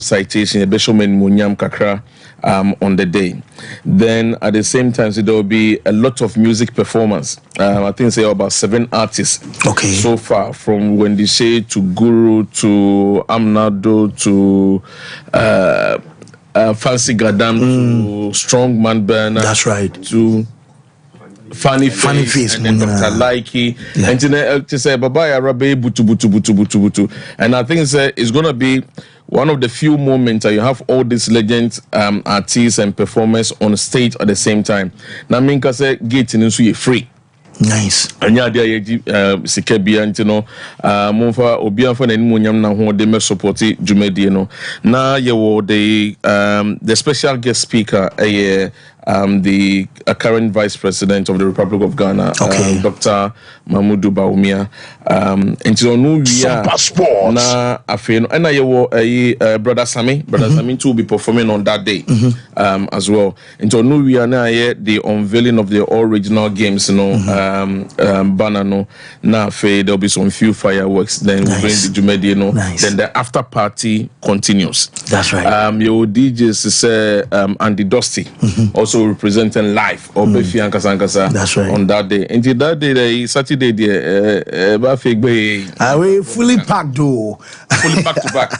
citation, a Beshomen Munyam Kakra on the day. Then at the same time, so there will be a lot of music performance. I think say about 7 artists so far, from Wendy Shea to Guru to Amnado to Fancy Gadam to Strongman Burner. That's right. To Funny face, and then Dr. Likey, and to say Baba Arabe butu. And I think it's gonna be one of the few moments that you have all these legends, artists and performers on stage at the same time. Now minka say gate in free. Nice. Anya dia yeji sikebia ntino monfa obia fa nani monyam na ho de me support dwumadi no na ye wo the special guest speaker the current vice president of the Republic of Ghana, Dr. Mahmoud Bawumia. Ntino no wia na afeno and ye wo brother Sami too will be performing on that day as well. Ntino no wia na ye the unveiling of the all regional games, you know. Banner no na there'll be some few fireworks, then we bring the Jumedi then the after party continues. That's right. Your DJs say Andy Dusty also representing live or Befi and Kasankasa. That's right. On that day. Until that day, Saturday we fully packed though. Fully back to back.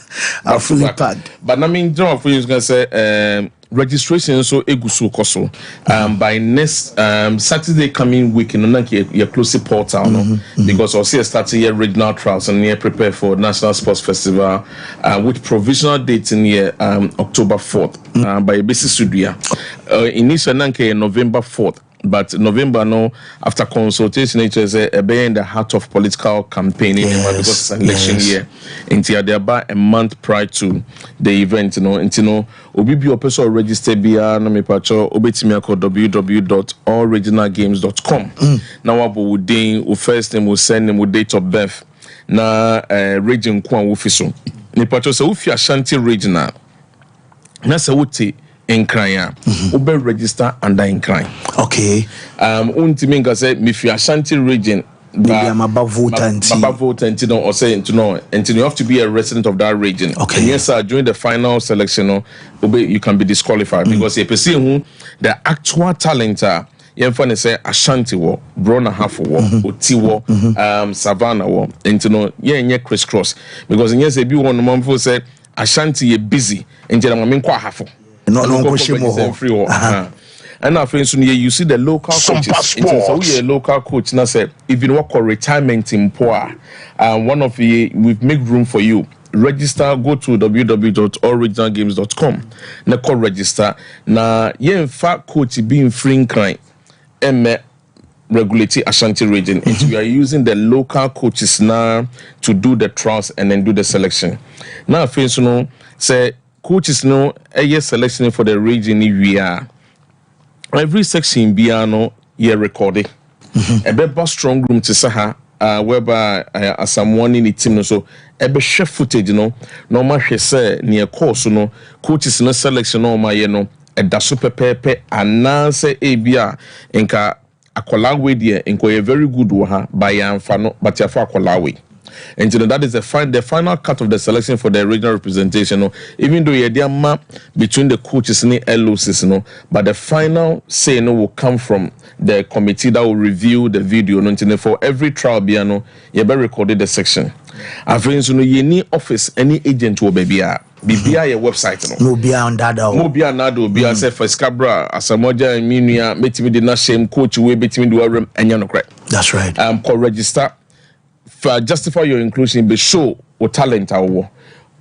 Fully packed. But I mean John for you gonna say registration so egusu koso by next Saturday coming week in your close portal because also starting your regional trials and near prepare for National Sports Festival with provisional date in year October 4th by basis studio initial November 4th. But November no after consultation it is in the heart of political campaigning because it's an election year until there about a month prior to the event obi bi opeso register bia na me pacho obetimi akọ www.allregionalgames.com na wabo wudin o first name, o send name, o date of birth na region kwa wo fiso me pacho se wo fi Ashanti regional na se wote Nkran ube register under Nkran. Untimi nga say me fi Ashanti region I'm above vote and you have to be a resident of that region. And yes, sir, during the final selection, you can be disqualified because you perceive the actual talent you can say Ashanti wo, Brona half wo, Oti wo, Savannah wo, and crisscross because yes, if you want to mom say Ashanti ye busy, and half. No free and our friends, you see the local coaches. So we a local coach. Now say if you work for retirement in Poa, one of the we've make room for you. Register. Go to www.allregionalgames.com. Na call register. Na in fact coach being free in crime. Regulate Ashanti region. And we are using the local coaches now to do the trials and then do the selection. Now friends, say. Coaches know a year selection for the region we are. Every section biano year recorded. A better strong room to Saha, whereby as someone in the team so a be chef footage, no matter say near course, coaches no selection no my a da super pepe and now say ABR inka akolawe dear inko a very good waha by fano but ya for akolawe. And that is the final cut of the selection for the regional representation. Even though you're map between the coaches and the LOCs, but the final say will come from the committee that will review the video. For every trial, you better recorded the section. I've you need office, any agent will be your website. No be on that. No be on that. Be as for Scabra, as a moja and minia, meeting with the national coach, we between the room and you're correct. That's right. Call register. Justify your inclusion, be show or talent our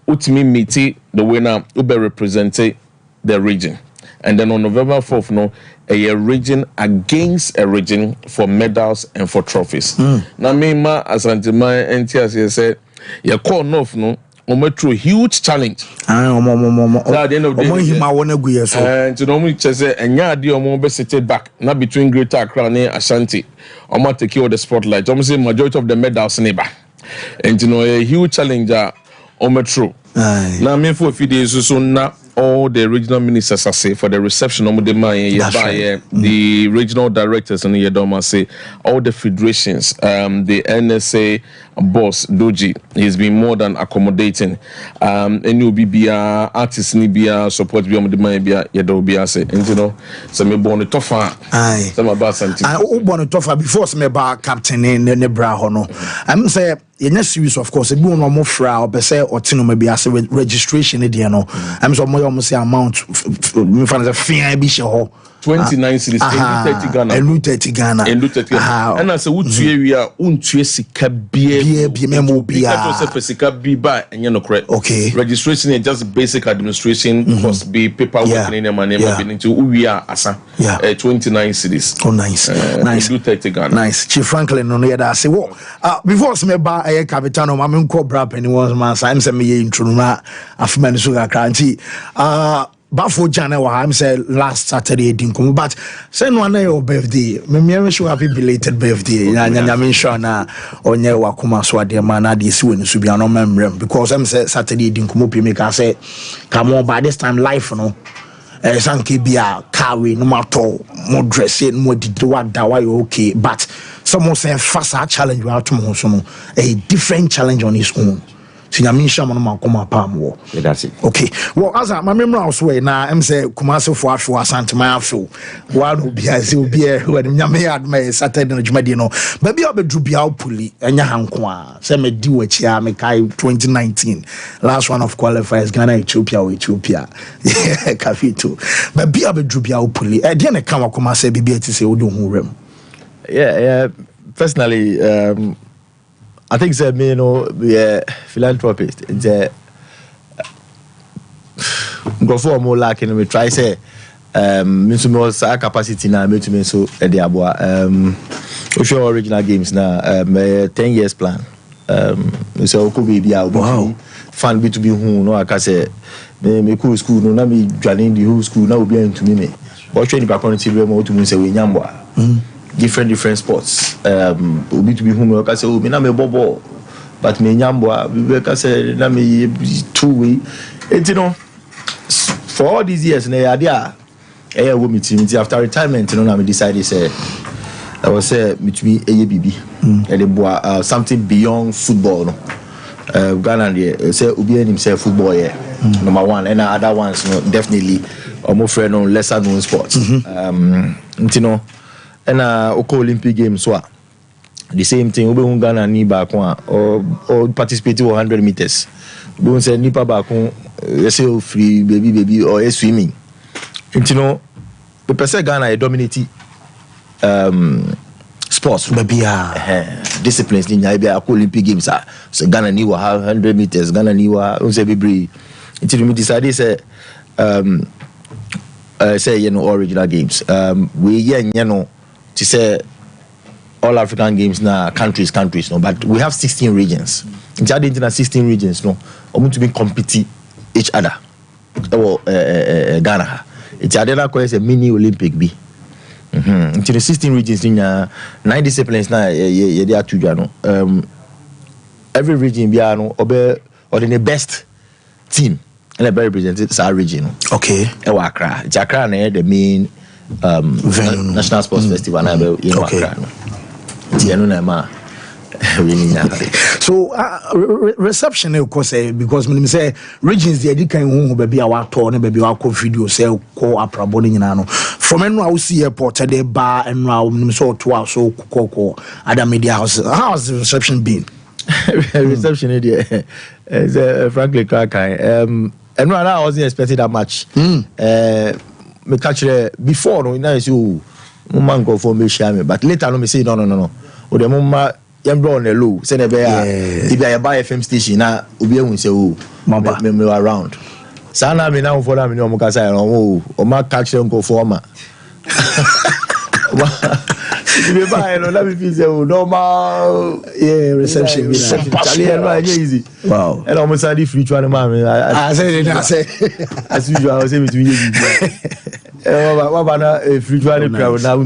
ultimate meeting the winner will be representing the region. And then on November 4th, a region against a region for medals and for trophies. Now, me as Antima NTS said, you call North through huge challenge. At the end of the day, and to normally say, and ya dear seated back, not between Greater Accra and Ashanti. I'm not take the spotlight. I'm saying majority of the medals neighbor. And a huge challenge true. Now, me for a few days so now all the regional ministers I say for the reception of the the regional directors and the say all the federations, the NSA boss Doji, he's been more than accommodating. And you'll be artists nibia support beyond the Maya Yadobia say, and you know, some born a tougher. Aye, some about something. I born a tougher before some about captain in the Brahono. I'm say in a series, of course, a boon or more fra or Besse or Tino maybe as a registration ediano. I'm so more almost amount from the fear bisho. 29 cities, 30 Ghana, and 30 Ghana, and 30 Ghana. And as a wood area, Sika memo Biba, and you know, correct. Okay, registration is just basic administration, must be paperwork in my name, into we are Asa, 29 cities. Oh, nice, nice. 30 Ghana. Nice. Chief Franklin, no, I say, well, before some bar a capitano, I'm cobra penny was my sign, some me in Truma, after Mansuga Cranty. Bafo January, I'm saying last Saturday didn't come, but send one day your birthday. Me show happy belated birthday. I'm sure na onye wakuma swadi mana this when to be an memory because I'm say Saturday didn't come up. Make I say come on by this time life no. Sanke bia carry no matter more dressing more did what that why okay, but someone say faster challenge we have to a different challenge on his own. That's it. Okay. Well, as my memory was way now, I'm say Kumasi for Asante Mayafu. One will be as you be when Yame had my Saturday and Jumadino. Maybe I'll be Drubia Puli and Yahankwa. Say me do it here, me kai 2019. Last one of qualifiers Ghana, Ethiopia. Yeah, Kafi too. Maybe I'll be Drubia Puli. I didn't come up Kumasi BB to say Udu Hurem. Yeah. Personally, I think say me, we philanthropist. It's go for more lacking. We try say me to more capacity now. Me to me so the abua show original games now. 10 years plan. So could be wow. Fan B to be who no I can say me cool school no na me joining the whole school now be into me. But training back on TV more to me say we nyambwa. Different sports. Obi to be whom I can say, oh, me na me bobo, but me nyambwa. We can say na me two-way. And you know, for all these years, na idea. After retirement, you know, I decided say I was say me to be ABB. And something beyond football. No, Ghana say Obi himself football. Yeah, number one, and other ones, you know, definitely more friend on lesser known sports. You know. And Olympic Games the same thing. We Ghana ni back one or participate in 100 meters. We won't say nipa back one. Say free baby or swimming. And you know, the person Ghana dominating sports. Baby disciplines ni nyaibe Olympic Games. So Ghana ni 100 meters. Ghana ni say baby. Until we decided say you know original games. We you know. To say all African games now countries no, but we have 16 regions. In 16 regions no, to be competing each other. Ghana. It's a mini Olympic be. Into the 16 regions in 9 disciplines now they are two every region be no or the best team and a represented our region. Okay. Accra. It's Accra the main National Sports Festival you know okay. So reception of course because when say regions they can who baby our tour baby our video say call aprabo ni nyina no from enu I see airport they bar and now so to so call other media house. How has the reception been? Reception is frankly cracky and I wasn't expecting that much. Me catch before no now say oh man go for me share me but later no me say no o de mama yam bro on the low say na be if I buy FM station na obi ehun say oh me around sana me now for na me no mo ka say o ma catch them go for ma me buy no let me feel say oh normal reception easy wow and almost had free to man I say as usual I say me to you what about free to crowd now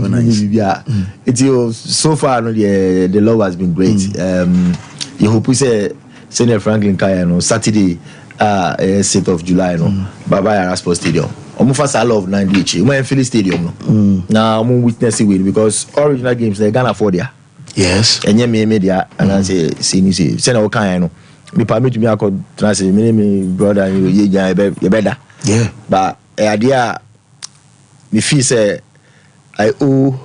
it's so far no the love has been great you hope we say Senator Franklin Kaya no Saturday 6th of July no Baba Yara Sports Stadium omufa sala of 9 umu Philly Stadium no na umu witness it because original games they Ghana for there yes enye me media and I say ni say na o kan no me permit me akọ translate me brother you better yeah but idea me feel say I owe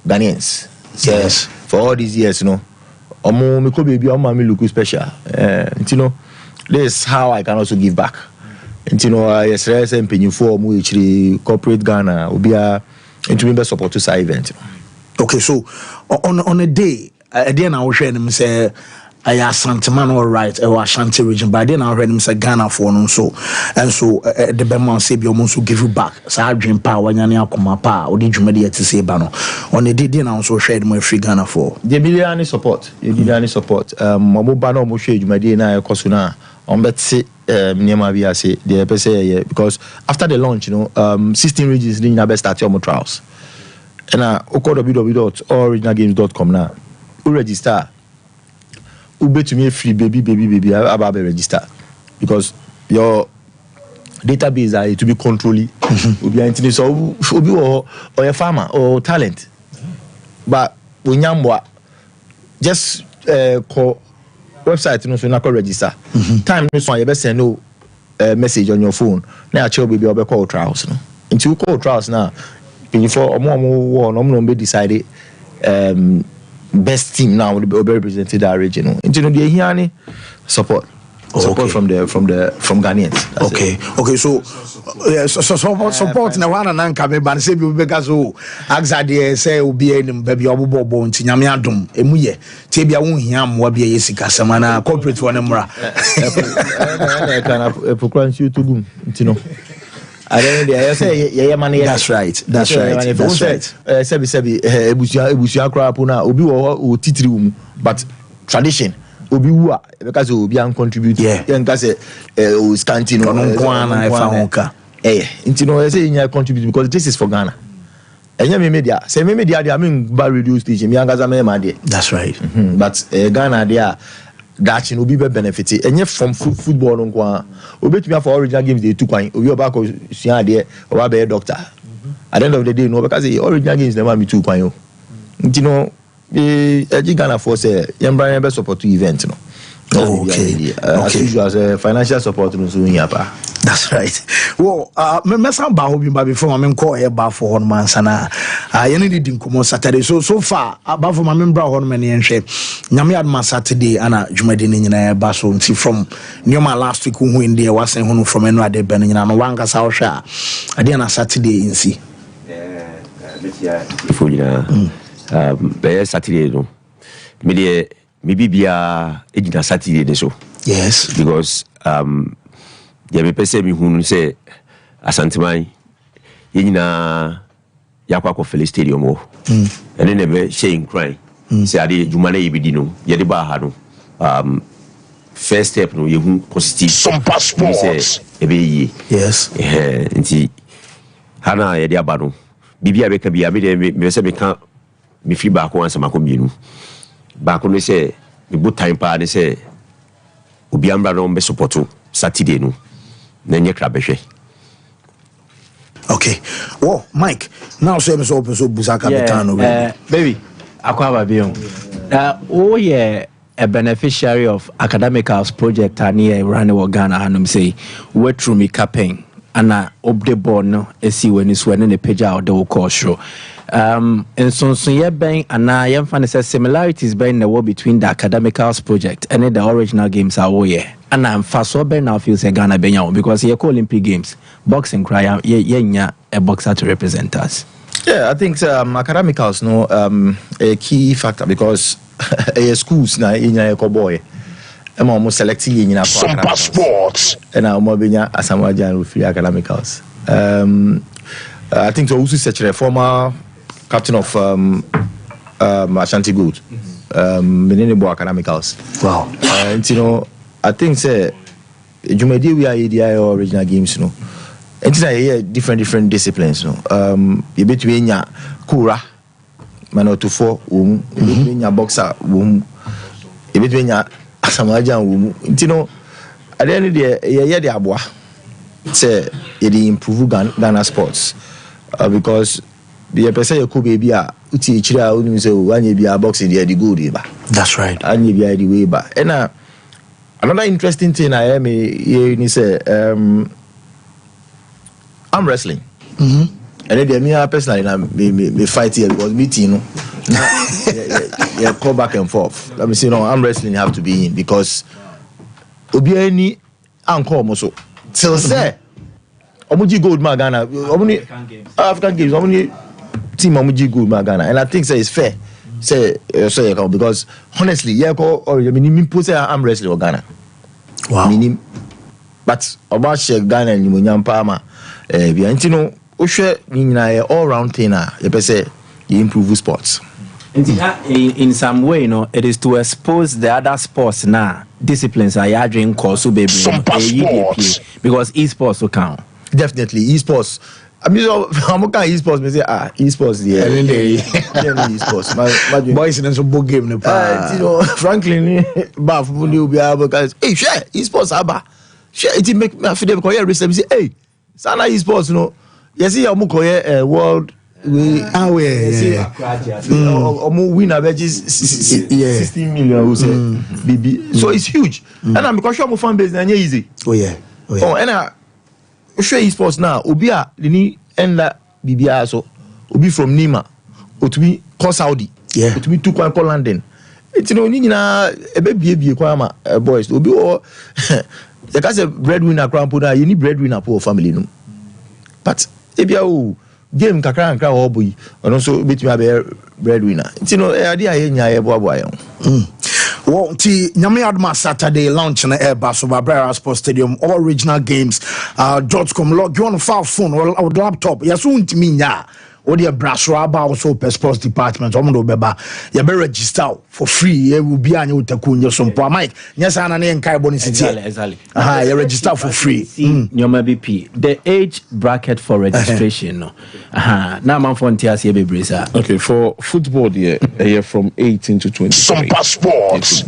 Ghanaians yes for all these years you know omo me ko baby omo me look special you know this is how I can also give back you know yesterday say mpenyifo omo echiri corporate Ghana obia into me support to side event. Okay, so on a day then I was hearing him say I Asante man all right or Ashanti region but then I heard him say Ghana for no so and so the Bema say be almost give you back so I dream power nyane akoma pa odi dwumade to say ba no on a day then I also shared my free Ghana for the million support mo ba no mo hwe dwumade na ekoso na on beti niema bi ase the pese because after the launch you know 16 regions ni na best start your trials and www.originalgames.com now you register you bet to me free baby about register because your database are to be controlled will be anything so obi or a farmer or talent but when you just call website no so na call register time no so you best send no message on your phone na actual baby or call trials no until you call trials now before omo be decided best team now will be represented that region you know the here support from Ghanaians. That's okay it. Okay so support na one and can be ban say be because axade say obi enim ba bia obobo nti nyame adom emuye tie bia wo hia amwa bia yesika sema na corporate one mra kana epokran si utugum nti no I don't know. I say yeah man. That's right. Sebi ebusia kra puna obi wo titiri wo but tradition obi wu a because obi an contribute nka say o scanty no nkwana efa honka nti no I say you contribute because this is for Ghana. Enya me media say me media dey I mean ba radio station me angaza me ma dey. That's right. But Ghana there that you know be benefit and yet from football on kwa obetumi for original games they took kwan obi oba ko sua there oba be doctor at the end of the day no because the original games never me too kwan yo you know Ghana for say yembra be support to event no okay as usual as a financial support no so here pa. That's right. Well, me san ba ho bi ba before me call here ba for hon man sana. You need din komo Saturday. So far ba for me bra hon me ne nhwe. Nyame adma Saturday ana dwumade ne nyina ba so nti from nyoma last week hu in there was hon from enu ade ben nyina no wanga sa hwa. Ade na Saturday nsi. Before you be Saturday no. Me de me bibia ejina Saturday de so. Yes, because ya me pese mi hunu se Asanteman ye nyina yakwa ko Philly Stadium o ene ne be shame cry se ade juma na yebidi no ye de ba ha no first step no ye hu positive Sompa sports ebe yi yes nti hana ye de aba no bibia be ka bia me de me se me ka me fi ba ko ansa mako bienu ba ko no se me bu time pa ne se obi ambra no be supporto Saturday no nenye krabehwe. Okay. Well, Mike, now say me so busaka betano baby akwaba bion. A beneficiary of academicals project ani run in Ghana hanum say we through me campaign ana update board no esi weni so ne page out the call show. And so ye ben ana ye fan say similarities ben the war between the academicals project and the original games are and I'm fast so ben now feel say Ghana benya because ye call Olympic games boxing cry ye nya a boxer to represent us. Yeah, I think academicals no a key factor because schools na inya e boy am almost selecting in Sompa sports and I'm benya Asamaja free academicals. I think so also such a former captain of Ashanti Gold Menenebo academicals. Wow. And you know I think say Jumedi we are ADI or original games you know. And it's different disciplines you know. You between nya kura mano to four between nya boxer you between nya Asamaja you know at the end of the day, yeah, the abwa say it improve Ghana sports because the person you could be a uti chira unu say one you be a boxing the good ba. That's right. And you be the way ba. And another interesting thing I am you say I'm wrestling. And then me personally me fight here because me you know yeah call back and forth. Let me say no, I'm wrestling have to be in because obi any anko mo so till say omuji gold ma Ghana omuni African games omuni team omuji gold ma Ghana, and I think say it's fair say because honestly yeah ko or me put I'm wrestling for Ghana. Wow. Minim, but about share Ghana ni mo nyampa ma bi antino o hwe ni nyina all round thing you say you improve sports. In some way, you know, it is to expose the other sports now. Disciplines are yarding course so baby Sompa sports. because esports will count. Definitely esports. I mean, I'm okay esports. Me say esports yeah. Esports. My Boys in some book game you know, Franklin, Buff will be able to hey, share esports aba. Share it make me feel because you receive say hey, sana esports no. You see I'm world we win a 16 million who say BB. So it's huge. And I'm because I'm fan base and easy. Oh yeah. And I show esports now. Obia the enda BB so Obi from Nima, Obi call Saudi. Yeah. Obi to call London. It's no ni na baby kwama boys. Obi o you can say breadwinner crowd you need breadwinner for family no. But ebia o game kakra nkra wo boy ono so betimi abe breadwinner nti no ade aye nya ye boabo aye well ti nyame adma Saturday launch na air so Barbara Sports Stadium all regional games .com log you on file phone or laptop yaso ntimi nya or the brasro about also per sports department omo beba you be register for free you will be anya utakunyo Sompa Mike nyasa na nkai boni city Exactly. You register for free Nyoma BP the age bracket for registration no na man frontiers here be brisa. Okay, for football from 18 to 20. Sompa Sports.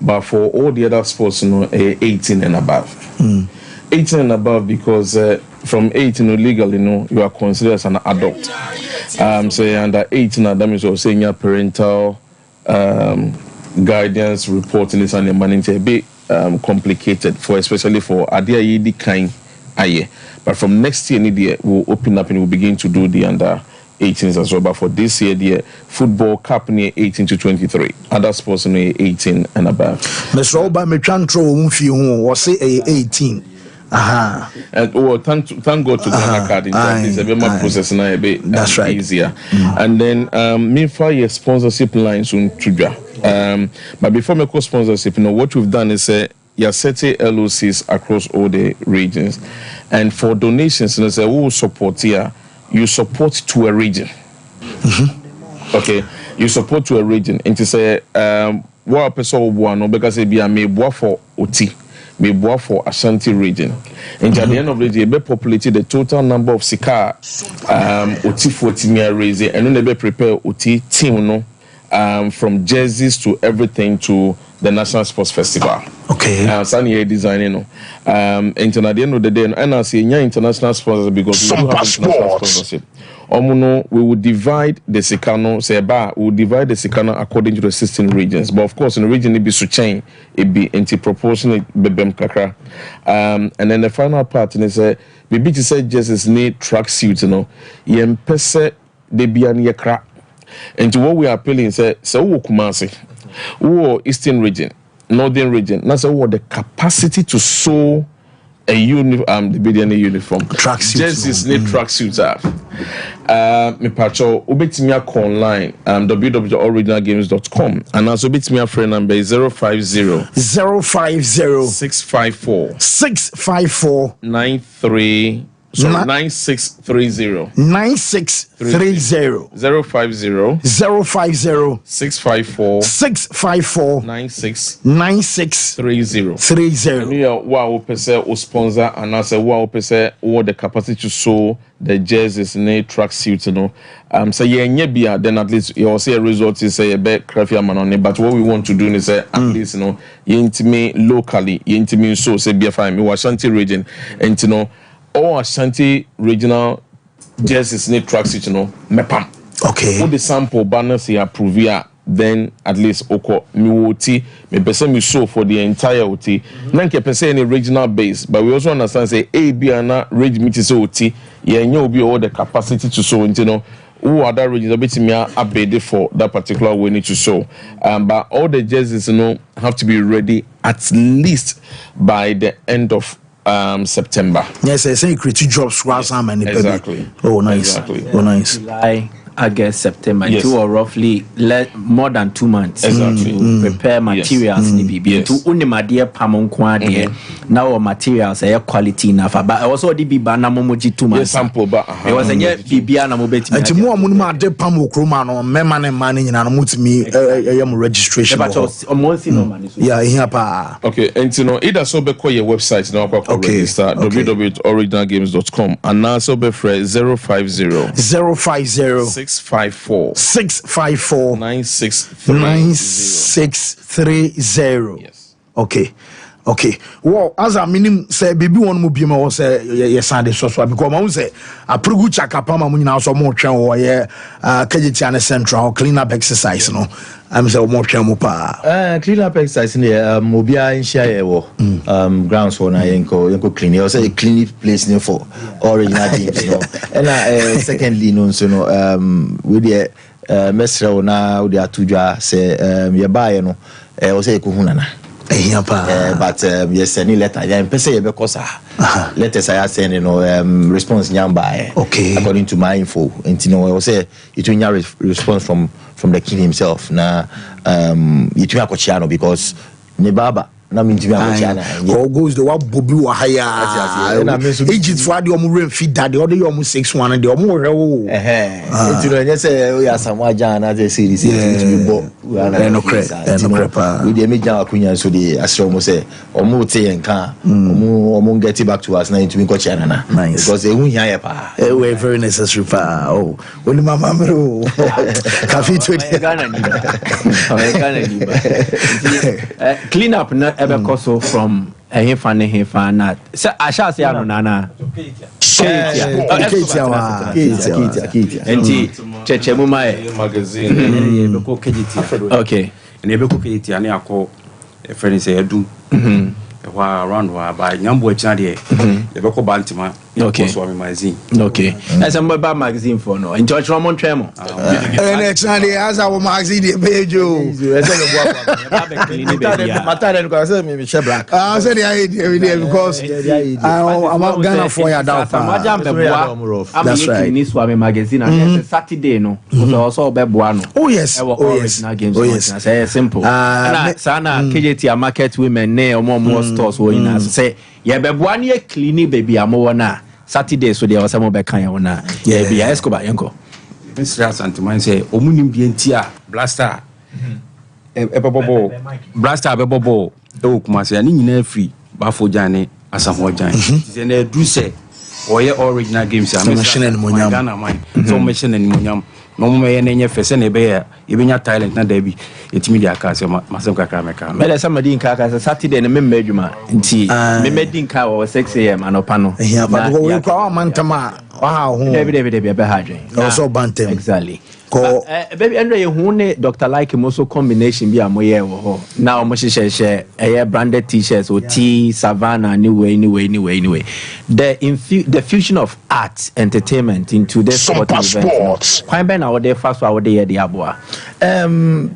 But for all the other sports 18 and above. 18 and above because from 18 legally you are considered as an adult. So under 18 that means you're saying your parental guidance reporting is and managing a bit complicated for especially for Adia Yidi kind aye. But from next year we'll open up and we'll begin to do the under 18s as well. But for this year the football cup near 18 to 23. Other sports near 18 and above. Mr. Oba me chantro umfi hu was say 18. And thank God to Ghana card in it's a bit more process now a bit that's right. Easier. And then me for your sponsorship lines on Tuja. But before me co sponsorship, what we've done is you set LOCs across all the regions, and for donations, who support here, you support to a region. Okay, you support to a region, and to say what person no because it be a me for OT. Me boa for Ashanti region. And at the end of the day, be populated the total number of Sika OT 40 raise and then they be prepare OT team no from jerseys to everything to the National Sports Festival. Okay. Sunny designing no. And at the end of the day, and I say international sponsors because we do have international sponsorship. We will divide the Sikano, we will divide the Sikano according to the 16 regions. But of course, in the region, it be Suchain, it be anti-proportionate, bebem kakra. And then the final part is we to say just need track suits, Yem pese de bian yakra. And to what we are appealing is so Kumasi, who Eastern region, Northern region, that's what the capacity to sew a uniform, the BDNA uniform. Track suits. Jerseys need track suits have. Me pacho ubetimia online www.originalgames.com and also ubetimia phone number is 050 654 654 93 So 9630. 9630. 050 050 654 654 9630. 30. Wow, person or sponsor and I say wow, person or the capacity to sew the jerseys in a track suit, you know. So yeah, then at least you'll see a result is a bit crappy man on it. But what we want to do is at least, you know, you intimate locally, you intimate so say BFI, me Ashanti region, and you know, all Ashanti regional jerseys in a track suit, you know, mepam. Okay. With the sample banners here prove then at least oko mi woti me person mi show for the entire oti na nke person any regional base, but we also understand say a be na region meet so oti ye nya obi all the capacity to show, you know, who other regions a bit me abede for that particular we need to show, but all the jerseys, you know, have to be ready at least by the end of September. Yes, I say creative jobs exactly. Oh nice. Exactly. Oh nice. July, August, September, Yes. 2 or roughly more than 2 months. Exactly. To prepare materials. Yes. To unimadia pamon kwade. Now materials are quality enough. But also the biba na momoji 2 months. Yes, sample ba. It was a bibia na mobeti. And to more money de pamo kroma no mema ne money na no mutimi registration. Yeah, here pa. Okay, and you know, either so be call your website now register www.originalgames.com and now so be 050 654 9630. Yes. Okay. Well, as a minimum say baby one mo bia ma say yes and so because ma say aprogu chakapa ma nyina so mo twen wo ye kageti an central clean up exercise no am say mo twen mo pa clean up exercise ne obia nhia ye wo grounds for na yenko clean you say clean place ne for original games no and secondly no so no we dey mesra na we dey atudwa say ye bae no o say ko hunana but yes, any letter. Yeah, person you because letters I send, you know, response nyamba. Okay. According to my info, and you know, I will say it will response from the king himself. Now, it will Kochiano because Nebaba. Na minti bia Kochiana. Go goes the what Bobby wa haya. Egypt for the omu feed that the other omu 6-1 and the omu rewo. You know, just say we are some Jana they say this to be bo. No crap. We dey make Jana Kunya so the astronomer say omu te enka omu get it back to us na into Kochiana na. Because they won here pa. We very necessary pa. Oh, when mama bro. Cafe to clean up na ebe koso from hefa na say I shall say nana enti chechemu mai magazine beko kejiti okay and beko kejiti ani akọ friend say edum around by nyambo achina de beko bantima okay so magazine okay as am ba magazine for no in church Ramon Tremo and actually as our magazine the page Matare no say me share black I said because I'm Ghana for ya down that's right ni so magazine and Saturday no so also be boa no oh yes original games say simple na sana KJT market women ne omo stores wo ina say ye be boa ne clean baby amo na Saturday so there was some be kan ya na yeah be Escobar yenko Mr. Santiman say omunim bi entia blaster blaster bebobo e kuma say ani nyina free bafo jane asamo jane say na do say oye original games am machine ni monyam Ghana man so machine ni monyam no mo ye na nye fese na be ya ebenya talent na da bi etimi dia ka say masem kakra meka me le somebody in kaka Saturday na me medjuma nti me medin ka o 6 am anopa no yeah but we kwa mantama wow David be hadwen also bantem exactly baby Andre you ne Dr. Like Moso combination bi amoye wo ho na o mo hye branded t-shirts or T Savannah anyway the fusion of art entertainment into the sporting events quite ben our day first our day the aboa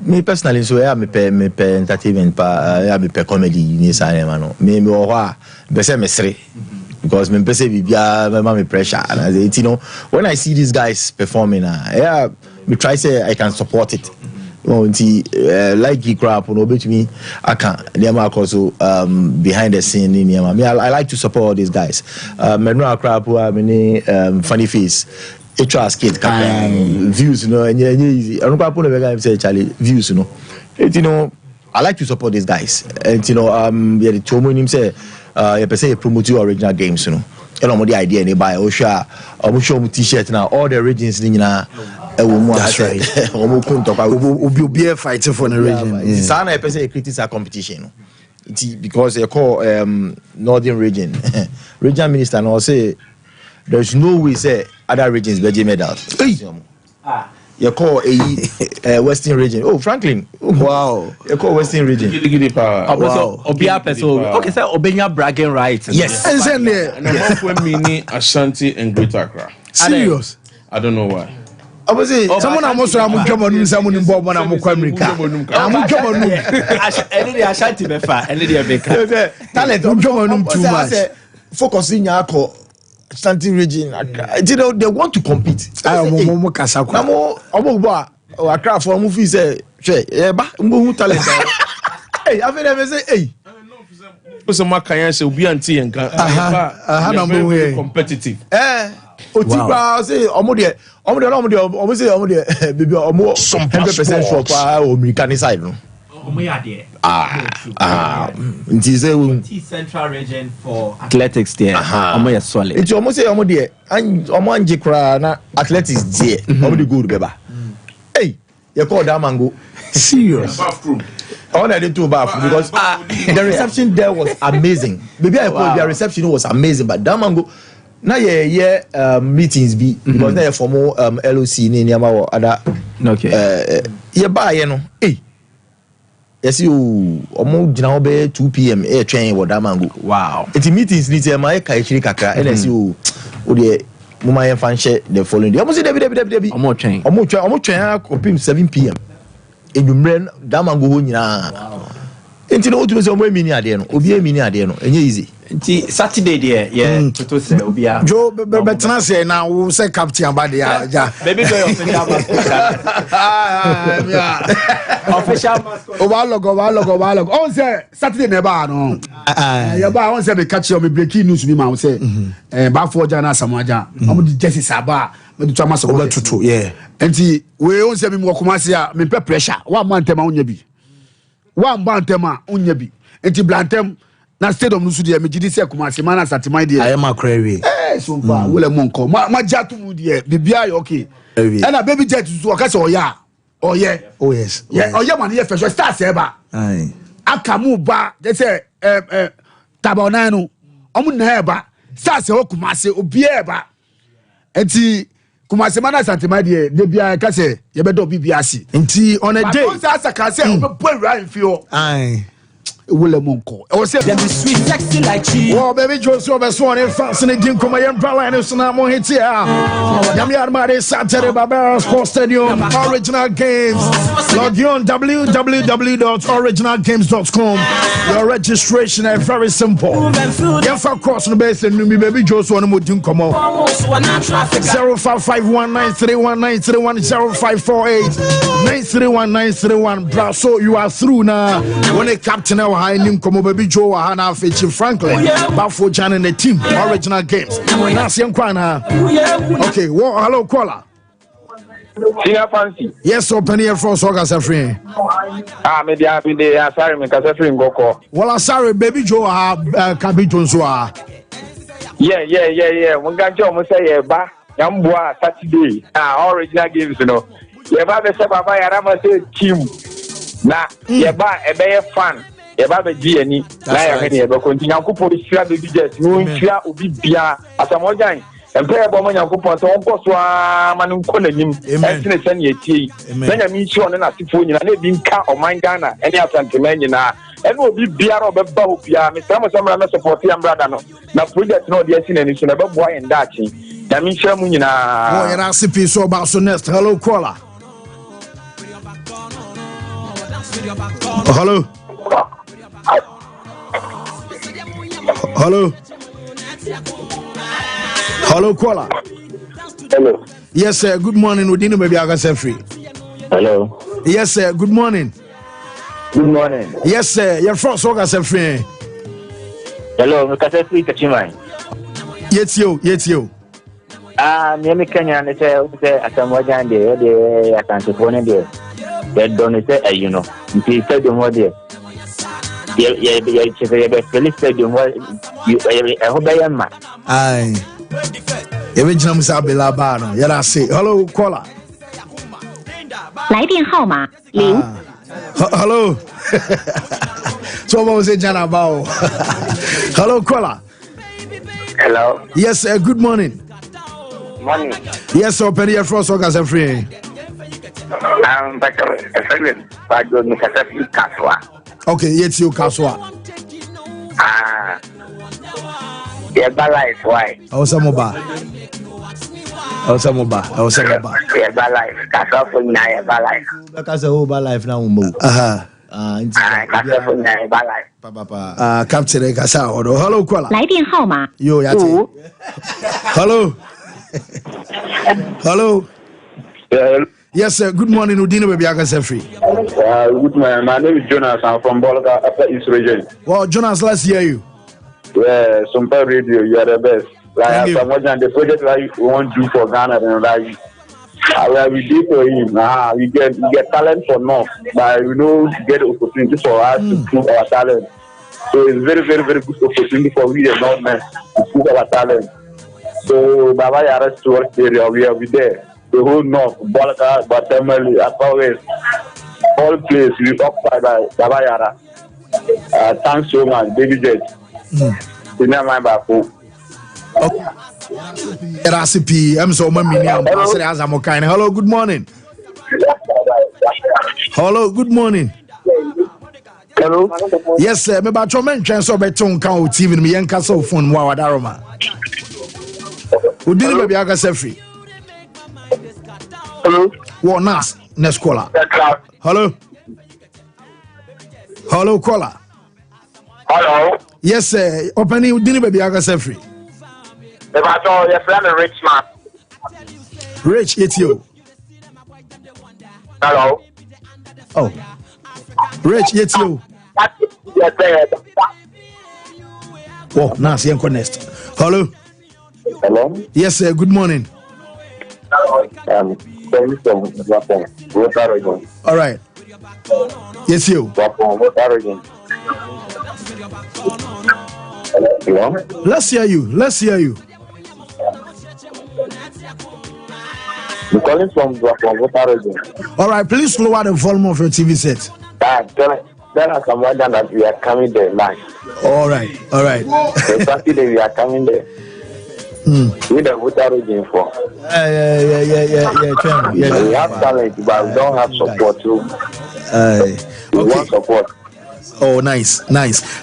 me personally so me pe entertainment pa me pe comedy ni sa no me wo ho be se mesre because me pese bibia me pressure and you know when I see these guys performing me try say I can support it like he crap no bet me I can't also behind the scene in I mean I like to support all these guys. Menua crap funny face. It was kid views, you know, and easy. I don't know what say Charlie views, you know. I like to support these guys. And yeah, the Tomo him say you promote your original games, you know. And I'm the idea they buy I'm sure t-shirt now all the regions that's right. We'll be fighting for the region. It's a critical competition because they call northern region regional minister and I'll say there's no way say other regions be medal. You call a western region. Oh, Franklin. Wow. You call western region. Wow. Okay, so Obenya bragging rights. Yes. And I'm mini Ashanti and Greater Accra. Serious? I don't know why. I was saying someone almost someone someone in Bob when I'm America. I'm Ashanti befa, and the talent too much. Focusing your Ashanti region, they want to compete. Accra for movie say, talent. Hey, I never say, hey. Because my client say we anti and very competitive. Otiba say omo say baby omo 100% sure for American side no. Nti say Central region for athletics there. Omo is solid. Nti omo say omo there omo anje kra na athletics there. Omo dey go beba. Hey, you call that mango. Serious. I want to do bath because the reception there was amazing. Maybe I call their reception was amazing, but that mango now meetings be because now for more LOC ni ama or other buy you know hey yes you almost now be 2 p.m. train with that mango. Wow. It's meetings ni say my kai chiri kakra and you o de mama yan fan share the following day. Almost debi omo train 7 p.m. Edumren that mango ho nyina. Enti no otume say omo emi ni ade no obi emi ni ade no enye easy. Nti Saturday there to say obia Joe betena say na wo say captain about there ja baby boy official mascot official mascot overlog on say Saturday never no ya ba on say be catch you me breaking news bi ma say ba for jana samaja am di Jesse Saba me di twama so tutu yeah enti we on say me mo komase a me pe pressure wa man tema onya bi wa mba ntema onya bi enti blantem na stadium no so de me gidi se Kumasi mana satimai de I am a crazy Sompa wole monko ma jatu mu de bibia ye okay and a baby jet so ka se oya oye oh yes yeah oye man ye first start se ba ai akamu ba je se tabona no omu na e ba start se Kumasi obi e ba enti Kumasi mana satimai de bia ka se ye be do bibia si enti on a day don't say ka se o be boy right feel ai Wole monko. I was saying, sweet, sexy like cheese. Oh, baby, Joshua, the swan and fascinating. Come on, Ballon, and Sonamo hits here. Yami Armade Saturday, Barbara Sports Stadium, original games. Log you on www.originalgames.com. Your registration is very simple. Get for cross the base and me, baby, Joshua, and Mudin come on. 0551931931 Brasso, you are through now. When a captain high name come baby Joe Hana Fetch Franklin Bafo Jan and the team original games. That's young Kwana. Okay, well, hello caller. Senior fancy. Yes, so penny for Sogas free. Maybe I've been there. Sorry, me cause free go. Well, sorry, baby Joe can be Jonesua. Yeah. When got almost say ba Yambua Saturday. Original games, you know. Yeah, Baba said Baba Yarama say team. Na yeah ba a bear fan. Eba G any na ya hene eba continue akopɔ sia baby jet no ntwa obi bia asamojan empe eba mo nyankopɔ so onko so amanu nko nanim esene sene etie na nya mi chi one na sifo nyina na ebi nka oman Ghana ene asantema nyina ene obi biara obeba obia me sam na support ya brother no na project no de esene ni so na bebo ayen dachi na mi hwa mu nyina oh yana sipi so about so next hello caller hello Hello, caller. Hello. Yes, sir. Good morning. We didn't maybe I got free. Hello. Yes, sir. Good morning. Good morning. Yes, sir. You're from Soga friend. Hello, Mr. Free Kachimai. Yes, you. Me Kenya, and say, at some way, and I can't phone it. They don't say, you know, if you said the more there. Philip Stadium, I hope I am. Aye. Original Musabila Bano. Yara say, hello, caller. 来电号码0。Hello. So what was it, Jana Bao? Hello, caller. Hello. Yes, good morning. Morning. Yes, sir. Penny from Sogas and free. But I don't make a Kaswa. Okay, yes, you Kaswa. Yeah, Ballon, why? Osamoba. Yeah, Ballon. Kaswa for Naya Ballon. Because the whole life now move. Kaswa for Naya Ballon. Papa. Captain Kasa. Hello, caller. 来电号码 Yo, Yati. Hello. Hello. Yes, sir. Good morning, Udine Baby Agasefri. Good morning. My name is Jonas. I'm from Ballon after East region. Well, Jonas, let's hear you. Yeah, Sompa Radio, you are the best. Thank you. The project that you want to do for Ghana and like we did for him. We get talent for North, but we don't get opportunity for us to prove our talent. So it's very, very, very good opportunity for we the Northmen to prove our talent. So Baba Yara towards the area, we are there. The whole North, Balaka, Batamali, Upper West, all places we occupied by Baba Yara. Thanks so much, Baby Jet. Recipe, I'm so many. Hello, good morning. Hello, good morning. Hello. Yes, sir. Me ba chomen transfer beton kan o TV me yen kasa o phone wa wadaroma. Udini baby Agasefri. Hello. Wo nas next caller. Hello. Hello, caller. Hello. Yes, sir. Opening Udini baby Agasefri. If I saw your friend, a rich man. Rich, it's you. Hello. Oh. Rich, it's you. Oh, nice. You're next. Hello. Hello. Yes, sir. Good morning. All right. Yes, you. Let's hear you. I'm calling from Water region. All right. Please lower the volume of your TV set. Tell us someone that we are coming there live. All right. So Saturday we are coming there. With the Water region for. Yeah. We have talent, but we don't have support too. We want support. Oh, nice.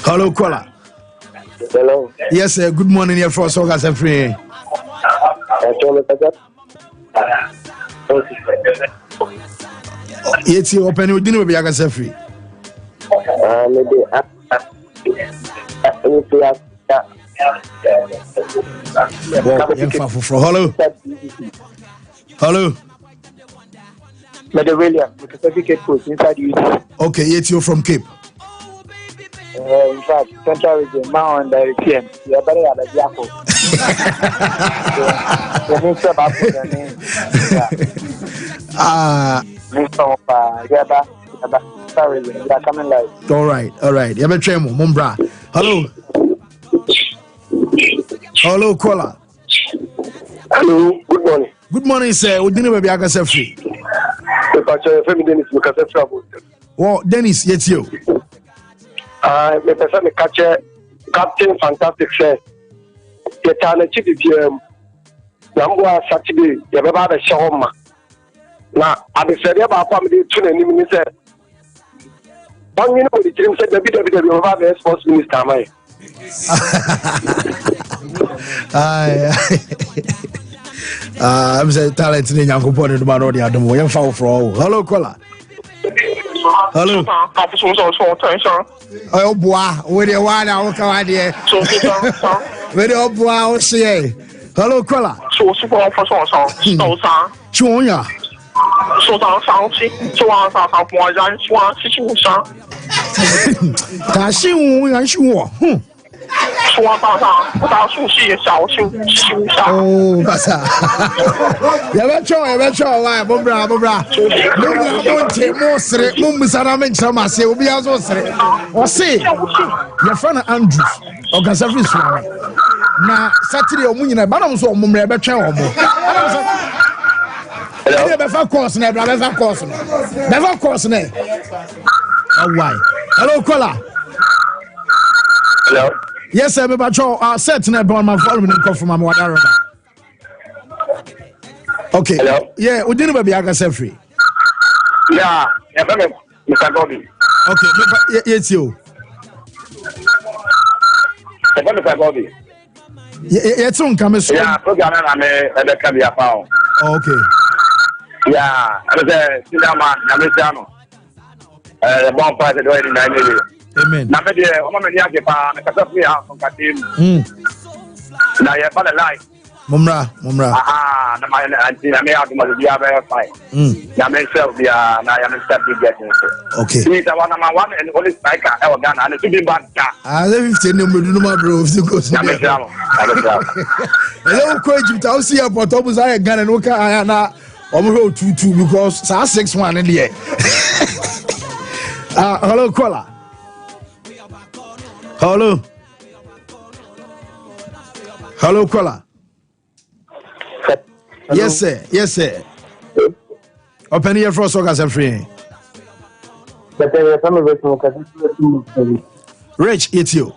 Hello, caller. Hello. Yes, sir. Good morning. Here for Sogas and free. Yes, you open your dinner with Agasefri. Hello. Mr. William, certificate coach inside you. Okay, yes, you're from Cape. In fact, Central Region, now on the PM. You are better at the Jaco. You are coming live. All right. You have a tremor, Mumbra. Hello, caller. Hello. Good morning. Good morning, sir. We didn't be Agasefri. Oh, Dennis, yes, you. Me person me catch Captain Fantastic say the challenge to the Namboa Saturday you be ba show ma na abi say about family to na nim ni say one you know the dream say the be over sports minister mai I'm saying talent in Yankopon and Mano, the Adam, we foul for all. Hello, caller. Hello. Oh, boy, where you want now? Come on, dear. Where you boy, say, hello, caller. Chunya. 受到伤气，就往上默然往事情上。他信我，原信我，哼。说早上不到熟悉小心心上。哦，不是，要不要跳？喂，不不，我节目是我们上面吃嘛是，我不要做事。我是，your friend Andrew， 我跟他分析了。那 Saturday 我们呢，把他们说我们要不要跳我们？你要不要course呢？不要course呢？不要course呢？啊，why？ Hello， Kola。Hello. Yes, sir. But set tonight, but my phone will come from my water. Okay. Hello. Yeah, we didn't be a free. Yeah, Mr. Bobby. Okay, yes, you. Mr. Bobby. It's on coming soon. Yeah, program I'm a career found. Okay. Yeah, I was a cinema, Namisiano. One price at 9 million. Amen. Na me de o ma me ni age pa me kasa fi ha on katim. Na ye ba the light. Mumra. Na ma na anti na me age ma bi aba fine. Na me self dia na ya me start big getting. Okay. Ni ta wana ma one and only striker e wa Ghana and to be bad ka. The 15 no me do no bro, if you go. Na me jam. Hello ko Egypt, I see about Obus I Ghana no ka na omo 2-2 because 6-1 in there. Hello Kola. Hello, Kola. Yes, sir. Open here for us, free. Rich, it's you.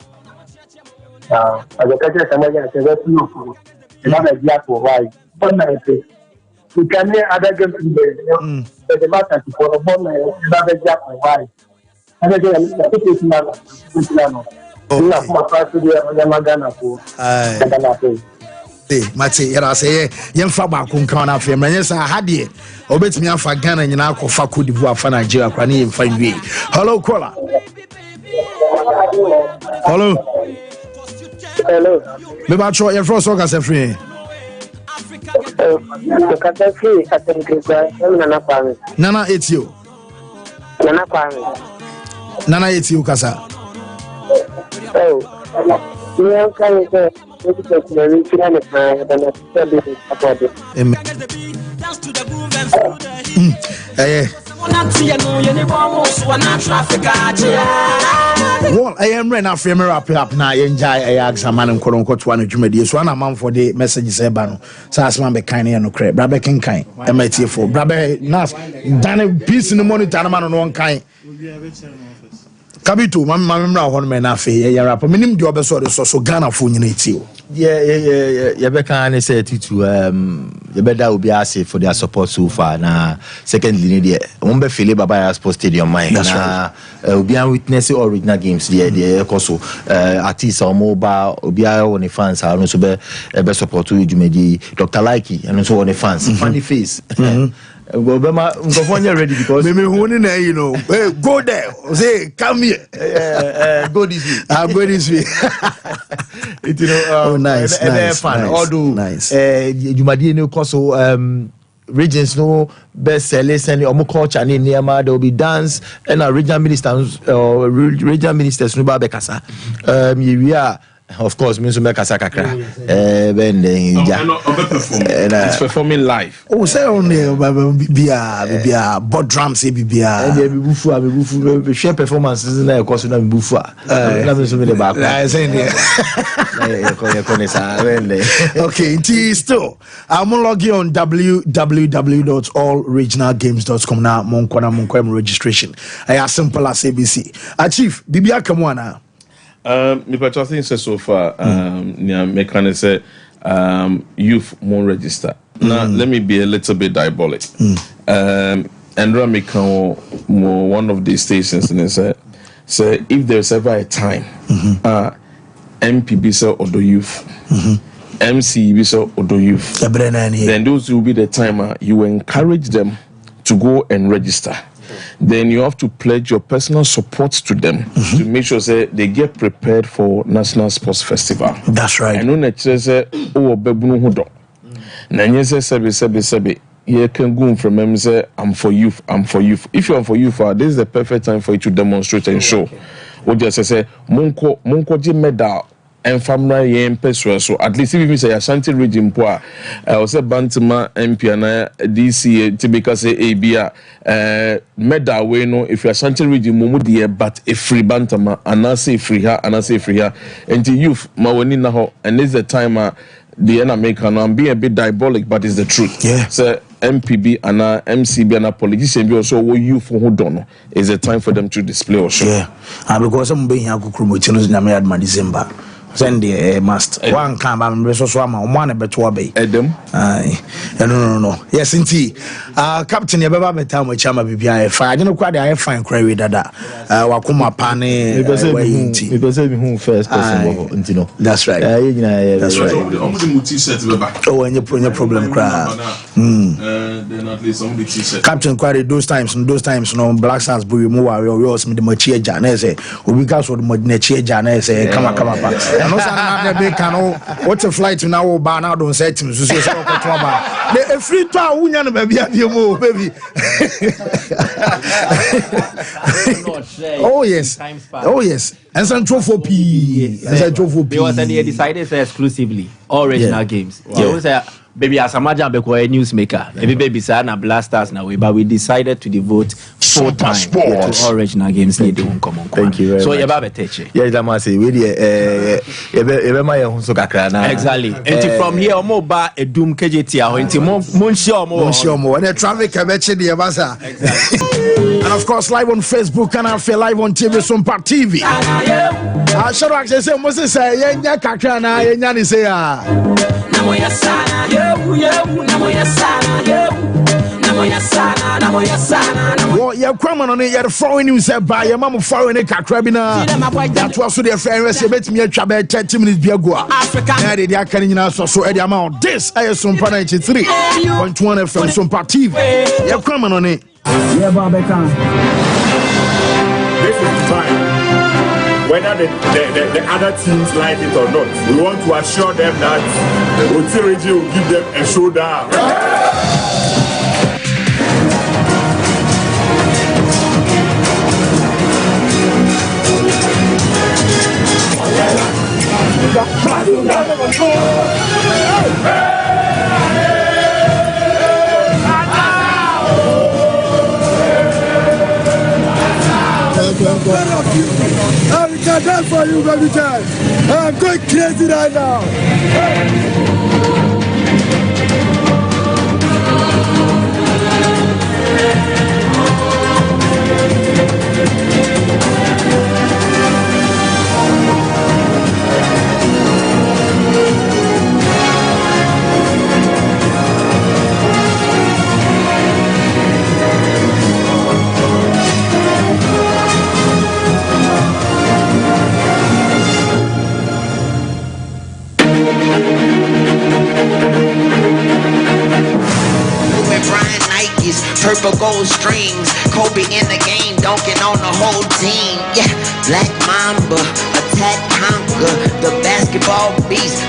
Mate, yara say yemfa ba kunkan na afem na nyesa hade obetimi afa Ghana nyina akofa Cote d'Ivoire afa Nigeria kwa na yemfa nwie. Hello Kola. Hello. Me ba tro ye fro so ka se free. Ka free atenkrikwa nana kwame. Nana etio. Nana kwame. Nana etio kasa. You can well, I am right now. Frame wrap up now. Enjoy. I exam and quote unquote one jumedi. So I'm man for the messages. Ebano. So as man be kind and no crap. Brabe king kind. MIT for Brabe nas. Done peace in the morning. Tanaman on one kind. Kabitu, mamma hon me na fe ye rap. Minim di obeso so Ghana fo nyina etio. Yeah, be can say to you better will be asked for their support so far. Na secondly, there won't be feel Baba Sports Stadium mine. Na will be witness original games there also artists or mobile will be on the fans are also be support to you Dr. Likey and also on the fans. Funny face. Go ready because me you know go there say come here go this way go this way you know nice fun although you might know also regions no best sellers and culture and near there will be dance and regional ministers no ba bekasa we are of course, means to make a sakakra. It's performing live. Oh, say only be a board drums, be a share performances in a course of Bufa. Okay, still, I'm logging on www.allregionalgames.com now. Monkwana registration. I are simple as ABC. Chief, Bibia Kamwana. But I think so far, mechanic say youth won't register. Now let me be a little bit diabolic. And Rami can one of these stations and say if there's ever a time, MPB or the youth, MCB or the youth, then those will be the time you encourage them to go and register. Then you have to pledge your personal support to them to make sure that they get prepared for National Sports Festival. That's right. I know that says, oh, Bebuno Hudo. Nanya says, Sebe, you can go from him say, I'm for youth. If you're for youth, this is the perfect time for you to demonstrate and show. What just say, Munko Jim medal. And family yen peswa so at least if you say Ashanti region po I say Bantama MP na DC typical say Abia medal we no if you Ashanti region mumu de but a free Bantama and I say free her and youth ma woni na ho and this the time the American I'm being a bit diabolic but it's the truth. Yeah. So MPB and MCB and politician be also what youth who don't know is a time for them to display also. Yeah. And because I'm being here to Krumotino in America December. Send the must one come and so one better bay. Adam. No. Yes, indeed. Captain, you're about time with Chama BBI. I don't know quite I find query that Wakuma Pane. Who first person, you know. That's right. That's right. Oh, and you put your problem cry. Then at least some of the t-shirt. Captain query those times, no Black Stars Bui Moa, yours, the Machia Janese, who because of the Machia Janese, come up. And also another big canoe. What's a flight to now? Ban out on set to a free tour, Union, baby. Oh, yes. And some trophy P. And some trophy P. Was any decided exclusively all regional games. Baby, as a major newsmaker, maybe baby sana blasters now, but we decided to devote full time to all regional games. Thank you very much. So you have a teacher. Yes, I must say, exactly. And from here, Omoba a doom KJT, Monshio, and the traffic and of course, live on Facebook and I feel live on TV, Sompa TV. I should actually say, Moses say, Kakana, Yanni say, well, you're coming on it, you're foreign news by your mama foreign a crabina. That was the affair. I bet me a travel 30 minutes be a go. Africa, they are carrying us so at the amount. This I is Sompa 93.1 FM Sompa TV. You're coming on it. Yeah, Barbecan. This is the time. Whether the other teams like it or not, we want to assure them that authority will give them a showdown. I can dance for you, baby child. I'm going crazy right now. Purple gold strings, Kobe in the game, dunking on the whole team. Yeah, Black Mamba, attack, conquer, the basketball beast.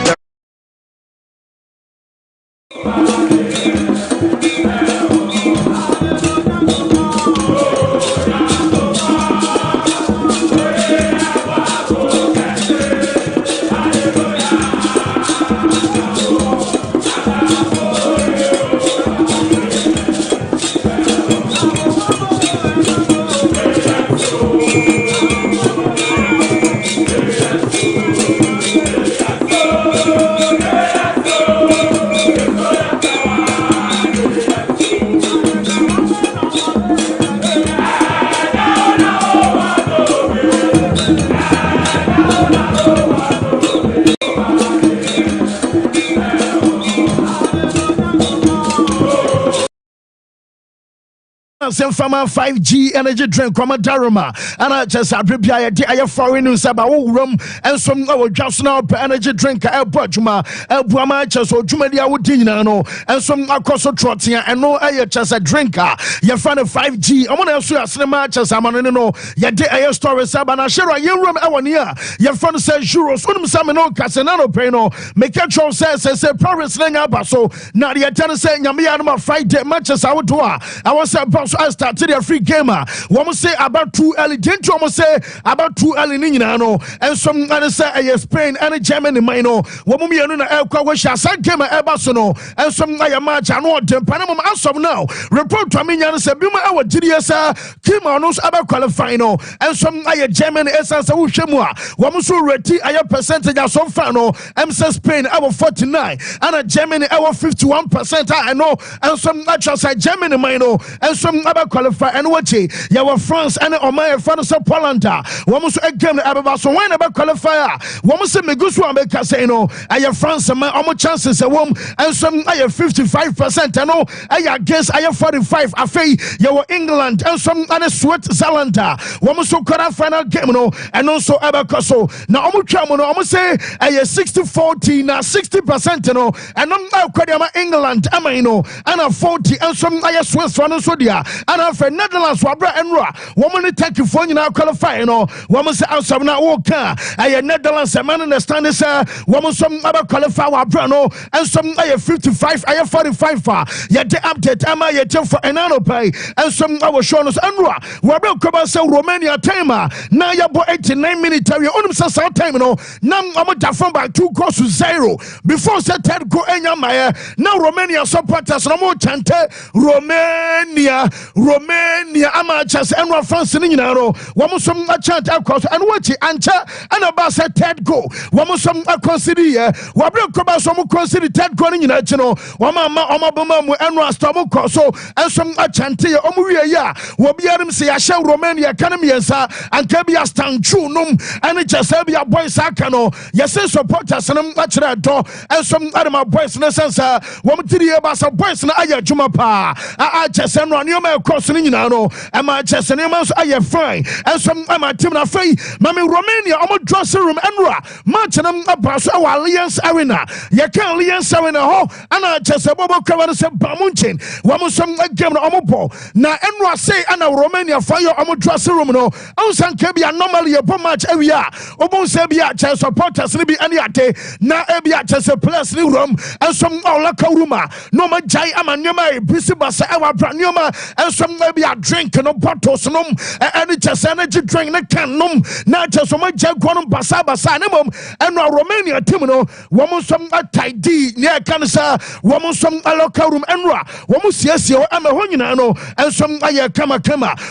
some from 5G energy drink from Daruma and I just prepare I foreign news about room and some our just now energy drink Bojuma Buama just or Jumedia Udinano and some across Trottia and no I just a drinker you find a 5G I want to see a cinema just I'm on no ya de air story sabana share you room our near your friend says euros unum samino casanano peno make a choice says Paris Lenga Basso now the attendant saying Yamianma Friday matches I would do I was about to start to the free gamer one say about 2 early didn't you almost say about 2 early Ninano and some other say Spain and Germany mino woman elka wish I said gamer Ebasono and some match I know the Panama as of now report to me and say Bima our GDS Kimanos about qualifying and some German essence of Shemua woman so ready a percentage of some fano MC Spain our 49 and a Germany our 51% I know and some natural side Germany mino and some other qualify and watch it your France and my friends of Poland woman so again about so when about qualifier woman say me go so America say no I France my almost chances a woman and some I 55% I know I guess I 45 afei your England and some other Switzerland woman so final game no and also about so now almost no almost say I 60-40 now 60% no and I'm England I know and 40 and some I Swiss one so dia and I'm for Netherlands wabra and raw woman take you for you now qualify no woman say outside now okay I Netherlands a man understand this woman some other qualify wabra no and some I 55 I 45 yeah the update am I for another pay and some our show us and raw wabra come say Romania time now you boy 89 minutes you on some time no now I'm down by 2-0 before set third go enya my now Romania supporters no more chante Romania ama just and France ni nyinaro womo som chant across and watch ancha and about set third go womo som consider here wabre ko ba som consider third go ni nyina no woma boma mu and storm ko so and some chante omo wie ya wo biarim se ya hye Romania kan miensa anka bia stand true num and just be a boys aka no yes supporters no akere do and some other boys no sense womo tiri ba so boys na aya juma pa just and run your cross ni nyina no am just and man so aya fine and some am team na fai mami Romania omo dressing room enra match nam abaso our Alliance Arena ya kan Alliance Arena ho ana just bobo cover se bamunchin womo some game na omo ball na enra say ana Romania fire omo dressing room no on san ke bia normally a match area obo say bia just supporters ni bi ani ate na e bia just place ni room and some all la room no ma jai ama nyoma e bisi basa e wa bra nyoma and some maybe a drink no bottles no and just energy drink na can no na just ma jai kwon basa na mom and Romania team no womo some tidy near cancer womo some local room enra womo siesie o ama ho nyina no and some aye kama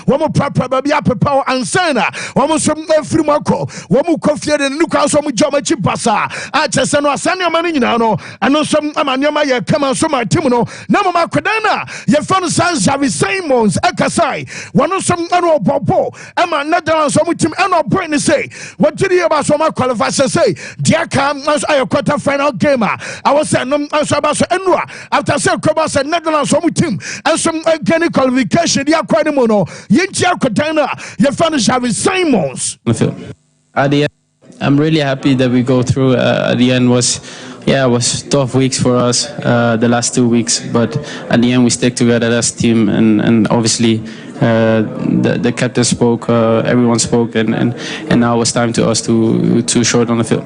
womo papa baby apepa ansana womo some free mako womo kofie de nuka so mo joma chi basa a just no asane ma nyina no and some amanyama ye kama so my team no na mama kwadana ye fan sans Javi Simons ekasai one some no bobo ama Netherlands so team and no brain say what did you about so my qualify say dear come as a quarter final game I was saying no so about so enra after say Kobas and Netherlands so team and some again qualification dia kwani mo no ye ntia kwadana ye fan Javi Simons at the end, I'm really happy that we go through. At the end it was tough weeks for us, the last 2 weeks, but at the end we stick together as a team, and obviously the captain spoke, everyone spoke, and now it's time to us to show it on the field.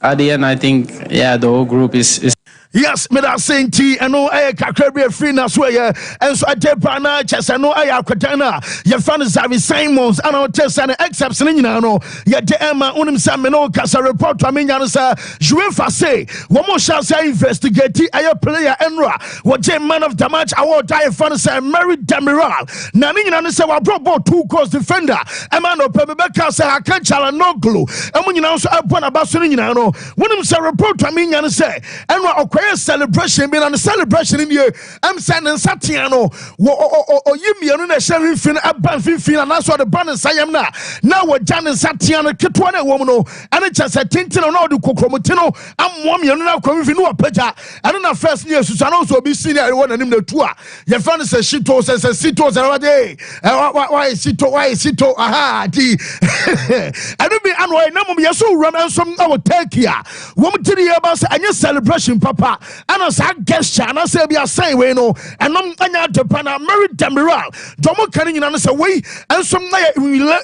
At the end, I think the whole group is yes, me that saying T and no I can free now swear and so I take partner chess and no I akwadana your fan is Xavi Simons and our test and excepts in no ya de Emma unim sam no kasa report to me yansa UEFA say one more shall say investigate a player enra what man of the match award die fan say Mary Demiral na me nyina say wa brought 2 goals defender Emma no Pebeka say I can't challenge no glue and when you know so abona baso nyina no unim say report to me yansa enra why celebration be on the celebration in you I'm saying Satiano or you me on a sharing fin a ban fin and that's what the ban is I am now we're Jan and Satiano Kitwana woman and it's just a tintin on all the Cokromotino I'm woman and now coming no peja and then first news Susan also be seen everyone and in the tour your friend says she told says Sitos every day why is Sito aha D I don't be annoyed no more so run and some our take here woman to the about and your celebration papa and as I gesture and I say be a say we know and I'm to pana married Demiral Domo canning in say way and some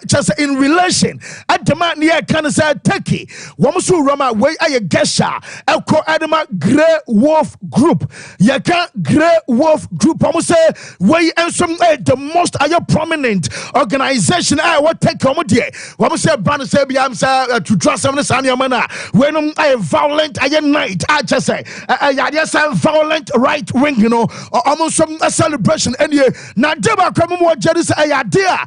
just in relation at the man near can say Turkey woman so rama way I gesture Elko Adama Grey Wolf Group Yaka Grey Wolf Group almost say way and some the most prominent organization I what take comedy woman say ban say be am say to trust some Sanya mana when I violent I night I just say I say violent right wing you know almost some celebration and you now deba come more jealous idea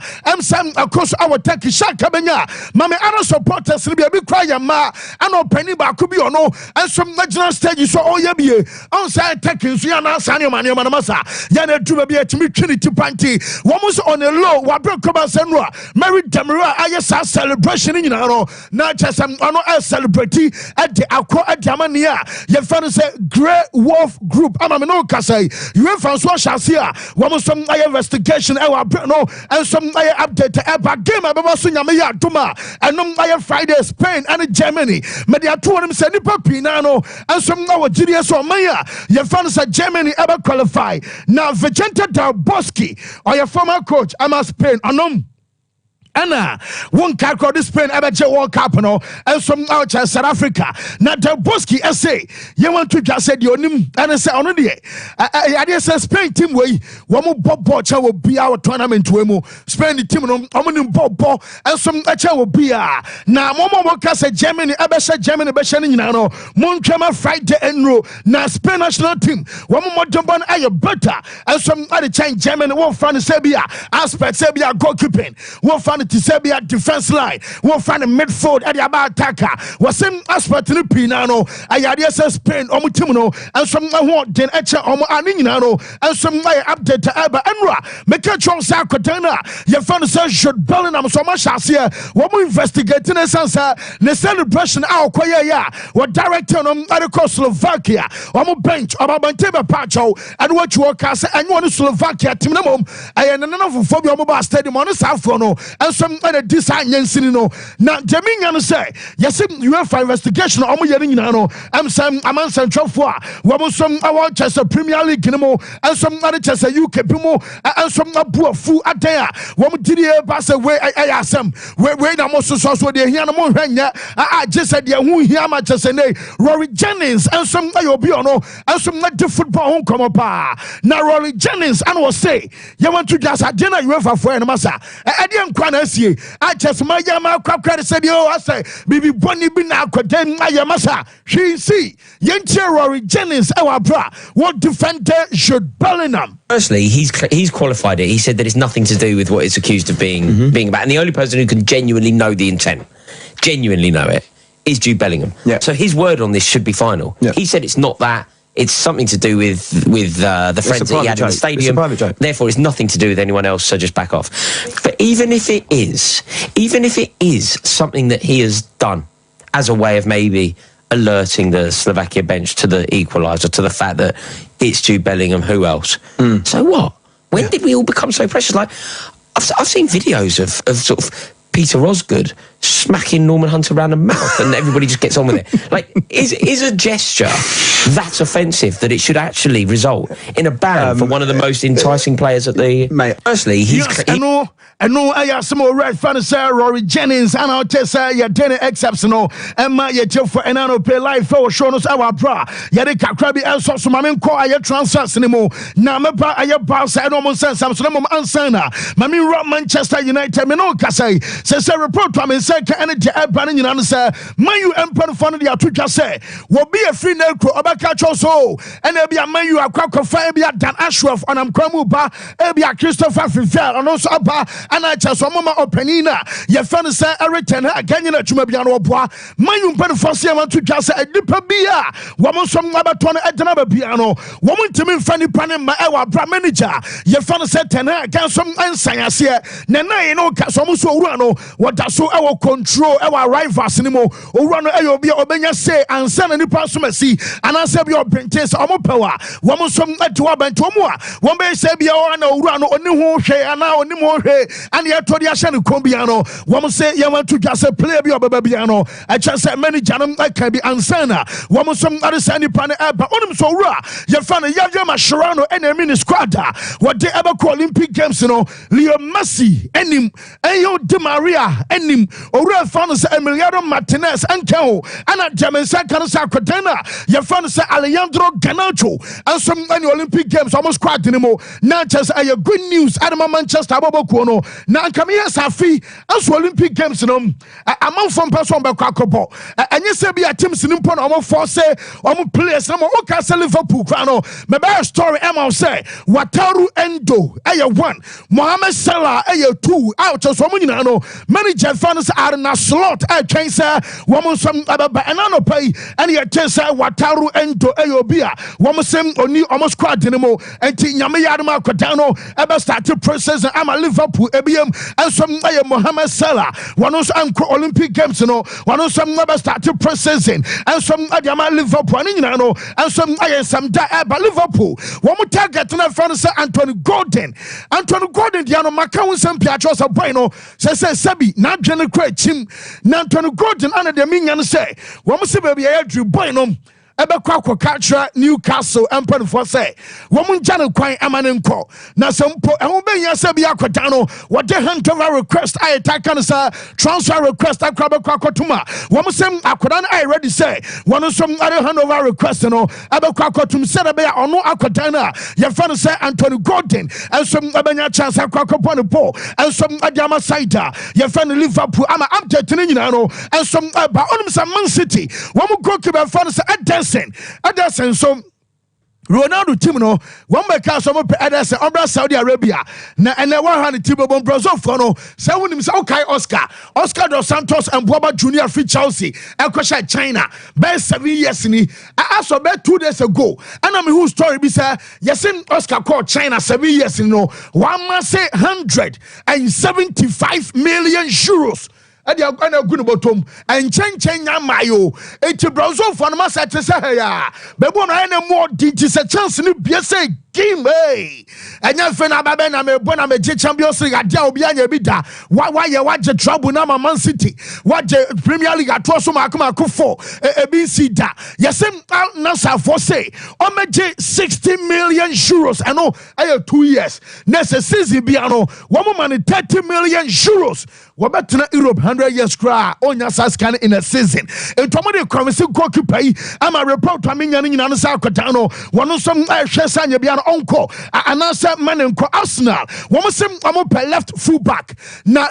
some across our Turkish shaka benya mama other supporters be a big cry ma and penny back could be or no and some national stage so all ye on side Turkish so na Sanya man masa yana to be a Trinity party almost on a low what broke come senra Mary Demira I say celebration you know not just a celebrity at the Aqua at Yamania your friend say Grey Wolf Group I'm no say you Francois Chassia one some investigation no and some update about game about Sunyamia Tuma and no Friday Spain and Germany media told him say nipa pinano and some now GDS or Maya your friend say Germany ever qualify now Vicente Del Bosque or your former coach I'm Spain Anna, one car called this Spain ever World Cup no, and some out South Africa. Now Del Bosque essay, you want to just say your name and I say on the I say Spain team way, one more Bob will be our tournament to emo. Spain the team on Bob and some will be now Momo say Germany ever said Germany beshaning no Moon Kama Friday and row now Spain national team. One more jump on a better and some other change Germany won't find Serbia aspect Serbia goalkeeping won't find to Serbia defense line won't find a midfield at the about attacker was same aspect in the Pinano I Spain Omutimo and some want then etcha Aninano and some update to Abba Enra make a chance Sakotana your friend says should Bellingham so much as here what we investigating a sense the celebration our choir what director on Slovakia on bench about Banteba Pacho and what you work as and one Slovakia team I am another phobia mobile stadium on the South and some other design no now Jaminian say yes you have investigation I'm some among central for what some our Chester Premier League and some other Chester UK and some poor food at there what did you pass away I ask them where the most so they hear no I just said yeah who hear my just say Rory Jennings and some Ayobiono and some not the football home come up now Rory Jennings and will say you want to just at dinner you have for and massa I didn't I just my yama crap credit said yo I say baby Bonnie be now quoting my yamasa she see Yenche Rory Jennings our bra what defender should Bellingham. Firstly, he's qualified it. He said that it's nothing to do with what it's accused of being about, and the only person who can genuinely know the intent, genuinely know it, is Jude Bellingham. Yeah. So his word on this should be final. Yeah. He said it's not that. It's something to do with the friends that he had in the stadium. Therefore, it's nothing to do with anyone else, so just back off. But even if it is something that he has done as a way of maybe alerting the Slovakia bench to the equaliser, to the fact that it's Jude Bellingham, who else? So what? When did we all become so precious? Like, I've seen videos of sort of Peter Osgood smacking Norman Hunter around the mouth and everybody just gets on with it. Like, is a gesture that offensive that it should actually result in a ban for one of the most enticing players at the... Mate, firstly, I know I have some more red fans, Rory Jennings, and I'll tell you, your dinner exceptional, and my your for and I don't pay life for showing us our bra. Yadika Crabby and so some men call your transfers anymore. Now, my bar, your boss, I don't sense some slim answer. Mammy Rock Manchester United, Minoka say, says a report to me, say, can any banning in answer. Man, you emperor fund the Atuka say, will be a free nelco, Abaka so, and there be a man you are quack of fire, be a Dan Ashworth, and I'm Kramuba, be a Christopher Fivel, and also Abba. ana kyɛ so mama openina ye fan sɛ return aganye na twuma bia no oboa man mpanfo se man to twa sɛ nipa bia wo mo nso abato no edena ba bia no wo mo ntimi mfa nipa ne ma e wa bra manager ye fan sɛ tena kan so ansan ase na na no ka so mo so owura no woda so e wo control e wa rivals ni mo owura no e yo bia obenya say ansa na nipa so masi ana sɛ bia obente sɛ omo pewa wo mo nso atiwa banto mo a wo be sɛ bia o na owura no oni ho hwe ana oni mo hwe ana ye to de ahye ne kombia no wo mo sɛ ye want to just play bia obaba bia no a chance manager no can be ansana wo mo nso are sɛ nipa ne eba onim so owura ye fa no ya mashirano enemy ni squad what they ever call Olympic Games no Leo Messi enim Ayo Di Maria enim owura fa no sɛ Emiliano Martinez anka ana Jamensa kan sɛ akwadana ye fa no sɛ Alejandro Garnacho anso any Olympic Games almost squad ni mo na chance aye good news adama Manchester abobokuo no na anka me safi anso Olympic Games no amam from person be kwakobo enye se bia teams ni mpo na omo force omo players na mo o ka sɛ Liverpool kwa no me be story am say Wataru Endo aye 1 Mohamed Salah aye 2 out so mo nyina no manager fans are na slot twen say wo mo som ababa enano pay and ye tell say Wataru Endo aye obia wo mo sem oni omo squad ni mo enti nyame yade ma kwadan no ebe start process am Liverpool ebiem and some aye Mohamed Salah one so anko Olympic Games no one so ebe start processing and some adama Liverpool ni nyina no and some aye some da eba Liverpool wo mo target na friend say Anthony Gordon dia no maka won sem pia cho so boy no say sabi na dwene kra chim na Anthony Gordon ana de minya no say wo mo se baby ya dru boy no ebe kwa culture Newcastle empire for say woman channel kwan amanenko na sempo ehun benya se bia kwata no what the hand over request I attack and say transfer request akraba kwa kotuma woman sem akoda na I ready say one some other hand over request no ebe kwa kotum se be ono akoda na ye fan say Anthony Gordon and some abenya chance akwa kopon po and some adama side ye fan Liverpool ama update ni nyina no and some ba onum some Man City woman goalkeeper fan say Ederson so Ronaldo team no one beka so mo Ederson obra Saudi Arabia na ene 100 team bo Brazil for no say wonim say okay Oscar dos Santos and Boba Junior free Chelsea ekosha China by 7 years ni aso be 2 days ago and me who story be say yesin Oscar called China 7 years no one man say 175 million euros adi agwana gunu botom enchen nyamayo eti Brazil for no masa te say ya bebo no ene mo di ti se chance ni bia say game enya fe na babe na me bo na me Champions League adia obi anya bi da why je trouble na Man City je Premier League ato so makoma akofo ebi si da yesem na sa for say o meje 60 million euros eno 2 years next season bia no wo mo man 30 million euros wo betena Europe 100 years cry onya sascan in a season entomo de promise goalkeeper yi ama report amenya nyina no sa akota no wono som hwe sanya bia no onko anasa man enko Arsenal wo mo sem amo pe left full back na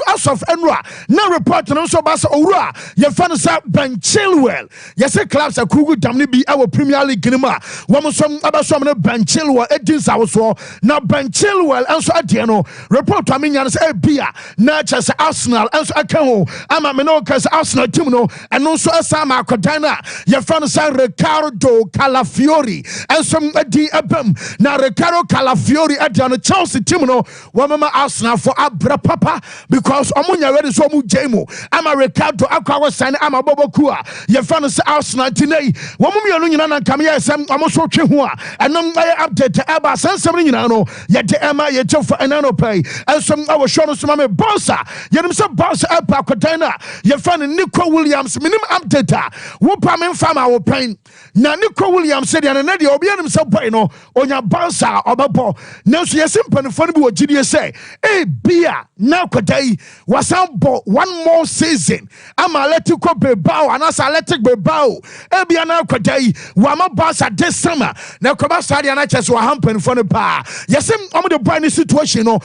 as of Enra na report no so ba sa owura ye fa no sa Ben Chilwell ye say clubs akugu damne bi our Premier League nima wo mo som abaso no Ben Chilwell edin sa wo so na Ben Chilwell enso ade no report amenya no sa bia na chese Arsenal enso aka ho ama me no kase Arsenal team no eno so asa ma akodana ye fa no sa Ricardo Calafiori enso di abam na Ricardo Calafiori ade no Chelsea team no wo mama Arsenal for abra papa because omunya ready so mu jemu ama Ricardo akwa sign ama boboku a ye fa no sa Arsenal tinai wo mu mienu nyina na kam ye sem omo so twe ho a enom update aba sansem nyina no ye de ema ye tefo enano pay enso awo show no so ma me Bossa yenim se Bossa apa kodana ye fa no Nico Williams minim update wo pa me fama wo pen na Nico Williams said na de obi anim se boy no onya Bossa obabo na so ye simpanfo no bi wo gidie say bia na kodai wasambo one more season ama Atletico Bilbao anasa Athletic Bilbao bia na kodai wa ma Bossa this summer na koba stadium na chese wa hampanfo no pa yesim omo de boy ni situation no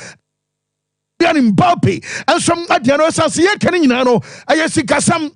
Mbappe and some adiano sansi ye kani nyina no ayesi kasam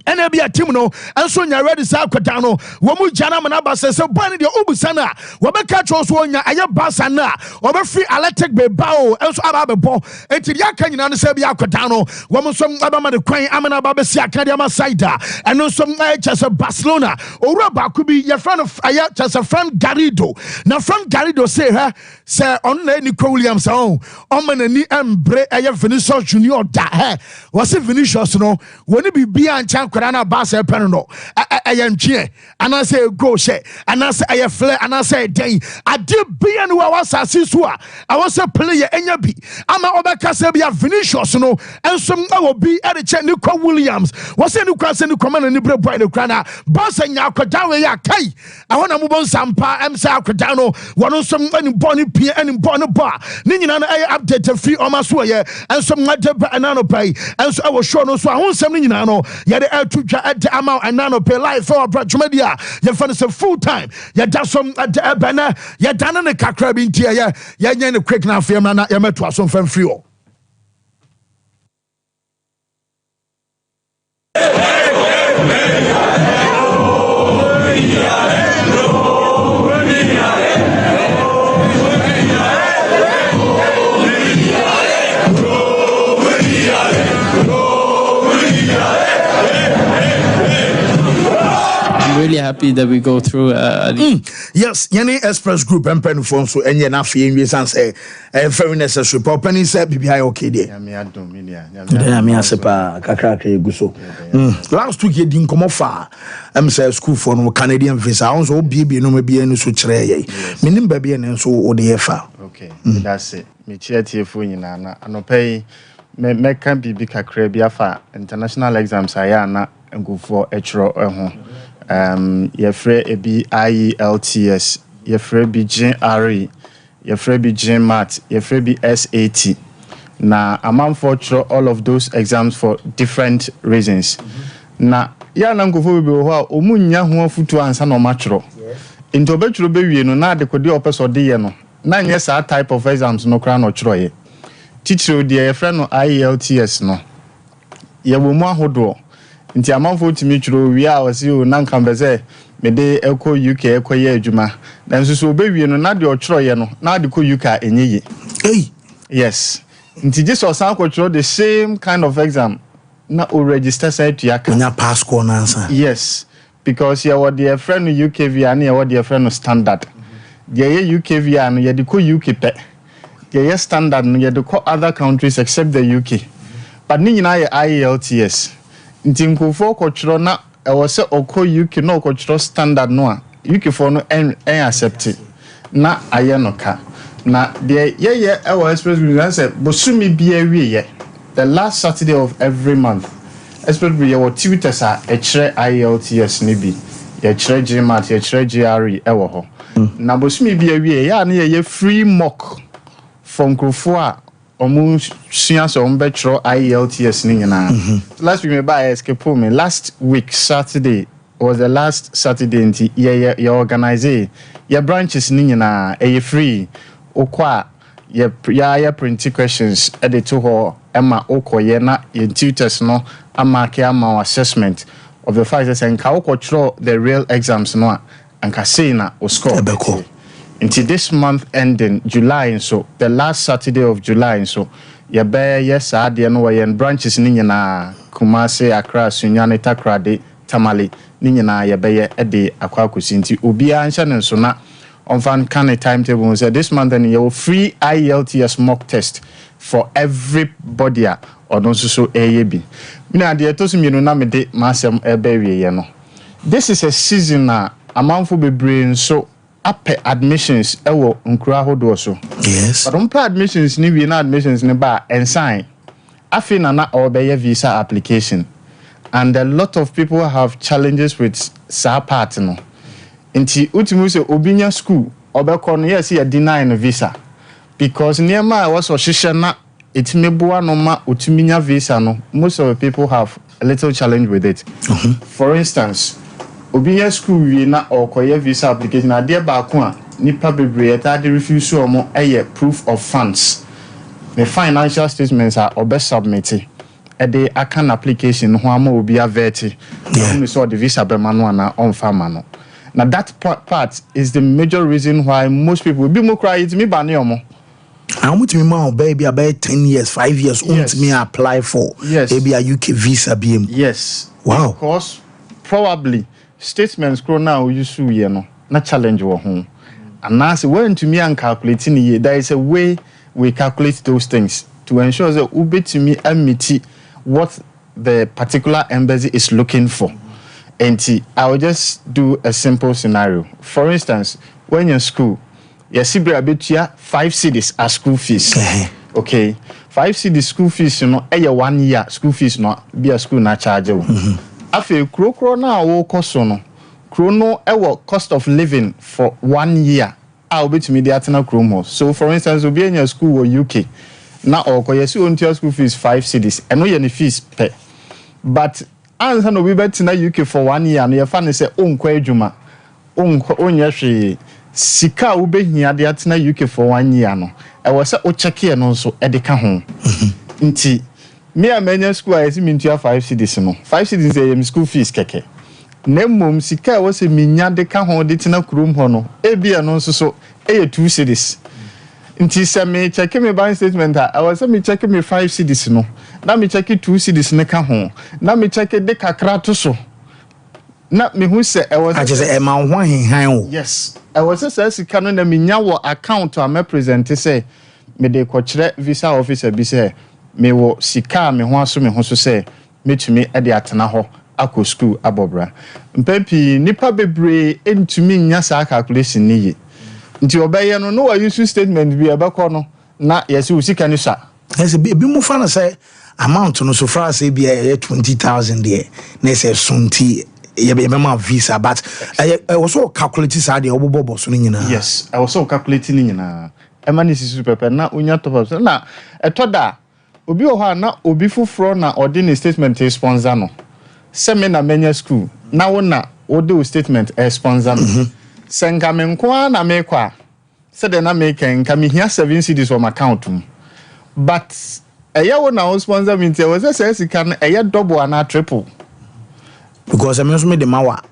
ene bia team no enso nya ready sa akwada no wo mu jana mana ba se bani de obusana wo be ka tro so onya aye basa na wo be free electric be bawo enso aba be bo enti dia ka nyina no se bia akwada no wo mu so aba ma de kwan amana ba be si aka de ma side eno so chese Barcelona owura ba ku bi ye friend of aye chese friend Garrido na friend Garrido say ha se on na ni Williams on man ni embre aye Vinicius Junior da he was Vinicius no woni bibia ancha kwara na ba se pen no ayantwe ana say go she ana say aye flare ana say den ade bia no wa sase so a was a player enya bi ama obeka se bia Vinicius no enso wo bi e de che Nico Williams was say Nico se Nico man ni bre boy no kra na ba se nya akwada we ya kai ahona mo bon sampa em say akwada no wono so ani boni pie ani boni ba ni nyina na aye update free o ma so ye enso ngade ba anano pai enso e wo show no so ahonsem ni nyina no ye de atutwa ade ama anano pay live for Brachumedia ye fan say full time ye da some ade bana ye dan ne kakra bi ntia ye nya ne quick na afem na ye meto aso fam free o. Really happy that we go through yes any express group and pen phone so enye na fe enwe san say very necessary but penny say bibia okay there me adom me dia me asepa kakra ka eguso last week yedin komo fa say school for no Canadian visa on so bibia no bibia no so kire ye menim bibia ne so o de fa okay that's it me tie fo nyina na anopai me kan bibi kakra bia fa international exams aya na ngufo etro ho yefre ebi IELTS yefre bi GRE yefre bi GMAT yefre bi SAT na amanfo tro all of those exams for different reasons na ya na nkofo bi ho a omunya ho afutu ansa na omatro into betro be wie no na adekode opeso de ye no na nye sa type of exams no kra no tro ye teacher de yefre no IELTS no ye bo mu ahodo nti amanfo timi twiro wi a wase o na nkambeze me de eko UK ekoye adwuma na nso so obewie no na de otworo ye no na de ko UK enye ye yes nti Jesus an ko twiro the same kind of exam na o register side to yaka nya pass ko na answer yes because you what their friend UK via na what their friend standard ye UK via no ye de ko UK pe ye standard no ye de ko other countries except the UK but ni nyina ye IELTS nti nkofo kwotro na e wo se okọ UK na okwotro standard no a UK for no en accept na aye no ka na de ye e wo express we say bosumi bia wie the last Saturday of every month especially we were tutors a kire IELTS ni bi ye kire GMAT ye kire GRE e wo ho na bosumi bia wie ya na ye free mock from nkofo a omu sua so mbetro IELTS ni nyina last week me buy escape me last week Saturday was the last Saturday nti ye organize ye branches ni nyina e free okwa ye print questions edit to ho ema okoye na ye tutors no amake ama assessment of the fact that enka okotro the real exams no anka say na o score until this month ending July so the last Saturday of July so ye be yes ade no we branches ni nyina Kumasi Accra Sunyane Takrade Tamale ni nyina ye be ye de akwakosi nti obi anhye ne so na on can a timetable say this month and you free IELTS mock test for everybody or don't so AAB mina de to so mienu na me de masem ebe wie no this is a season na amanfo bebre so ape admissions ewo nkura hodo so yes but on admissions ni we na admissions ni ba ensign afina na obeye visa application and a lot of people have challenges with sa part no nti utimu se obinya school obekọ no yes ya deny no visa because niema was ohihye na etimeboa no ma otuminya visa no most of the people have a little challenge with it for instance obinya school we na okoye visa application ade ba ko a nipa bebre eta de refuse omo eye proof of funds the financial statements are obe submit ɛde aka na application ho ama obi aveti na so the visa be manu na on farmer. Now that part is the major reason why most people be more cry it me ba ne omo. How much me ma baby about 10 years 5 years won't me apply for maybe a UK visa BM. Yes. Wow. Because probably statements grow now you su ye no na challenge wo ho. And now say when to me and calculating ye there is a way we calculate those things to ensure that ube to me admit what the particular embassy is looking for. And I will just do a simple scenario. For instance, when you're in school, you see 5 cedis as school fees. Okay, 5 cedis school fees, you know, 1 year school fees no be a school na charge. Afi kro na wo koso no. Chrono cost of living for 1 year. I'll be to me the Athena Chromo. So for instance, we'll be in your school or UK. Now or you see on your school fees 5 cedis. And no any fees pay. But as no we bet in the UK for 1 year and your family say kwejuma yashi sika ube here the Athena UK for 1 year no. I was o check here no so edeka ho. Nti me a many school I see me into 5 cedis no. 5 cedis say school fees keke. Nemum sika was a minya de ka ho de tina krum ho no. Ebia no so 2 cedis. Nti se me check me bank statement I was me check me 5 cedis no. Na me check 2 cedis ne ka ho. Na me check de kakra to so. Na me hu se I was just e ma ho henhan o. Yes. I was say sika no na me nya wo account a me present say me de ko kire visa officer bi say me wo sika me ho aso me ho so say metumi e de atena ho akọ school abobra. Mpempi nipa bebre entumi nya sa calculation ni ye. Nti obeye no no use statement bi ebekọ no na yesi usika ni sha. Yes bi mu fa na say amount no so far say bi 20,000 there. Na say sunti ye be ma visa but I was so calculating sa de obobo so nyina. Yes, I was so calculating nyina. Emani si super pen na unya top up na etoda obi o ha na obi fufuro na ordinary statement sponsor no. Seminar menya school na wona odo statement sponsor no. Senka me nko na me kwa said na me ken ka me hia 7 cedis from account but eya wona sponsor me ntia was say sika na eya double na triple because I mean the mawa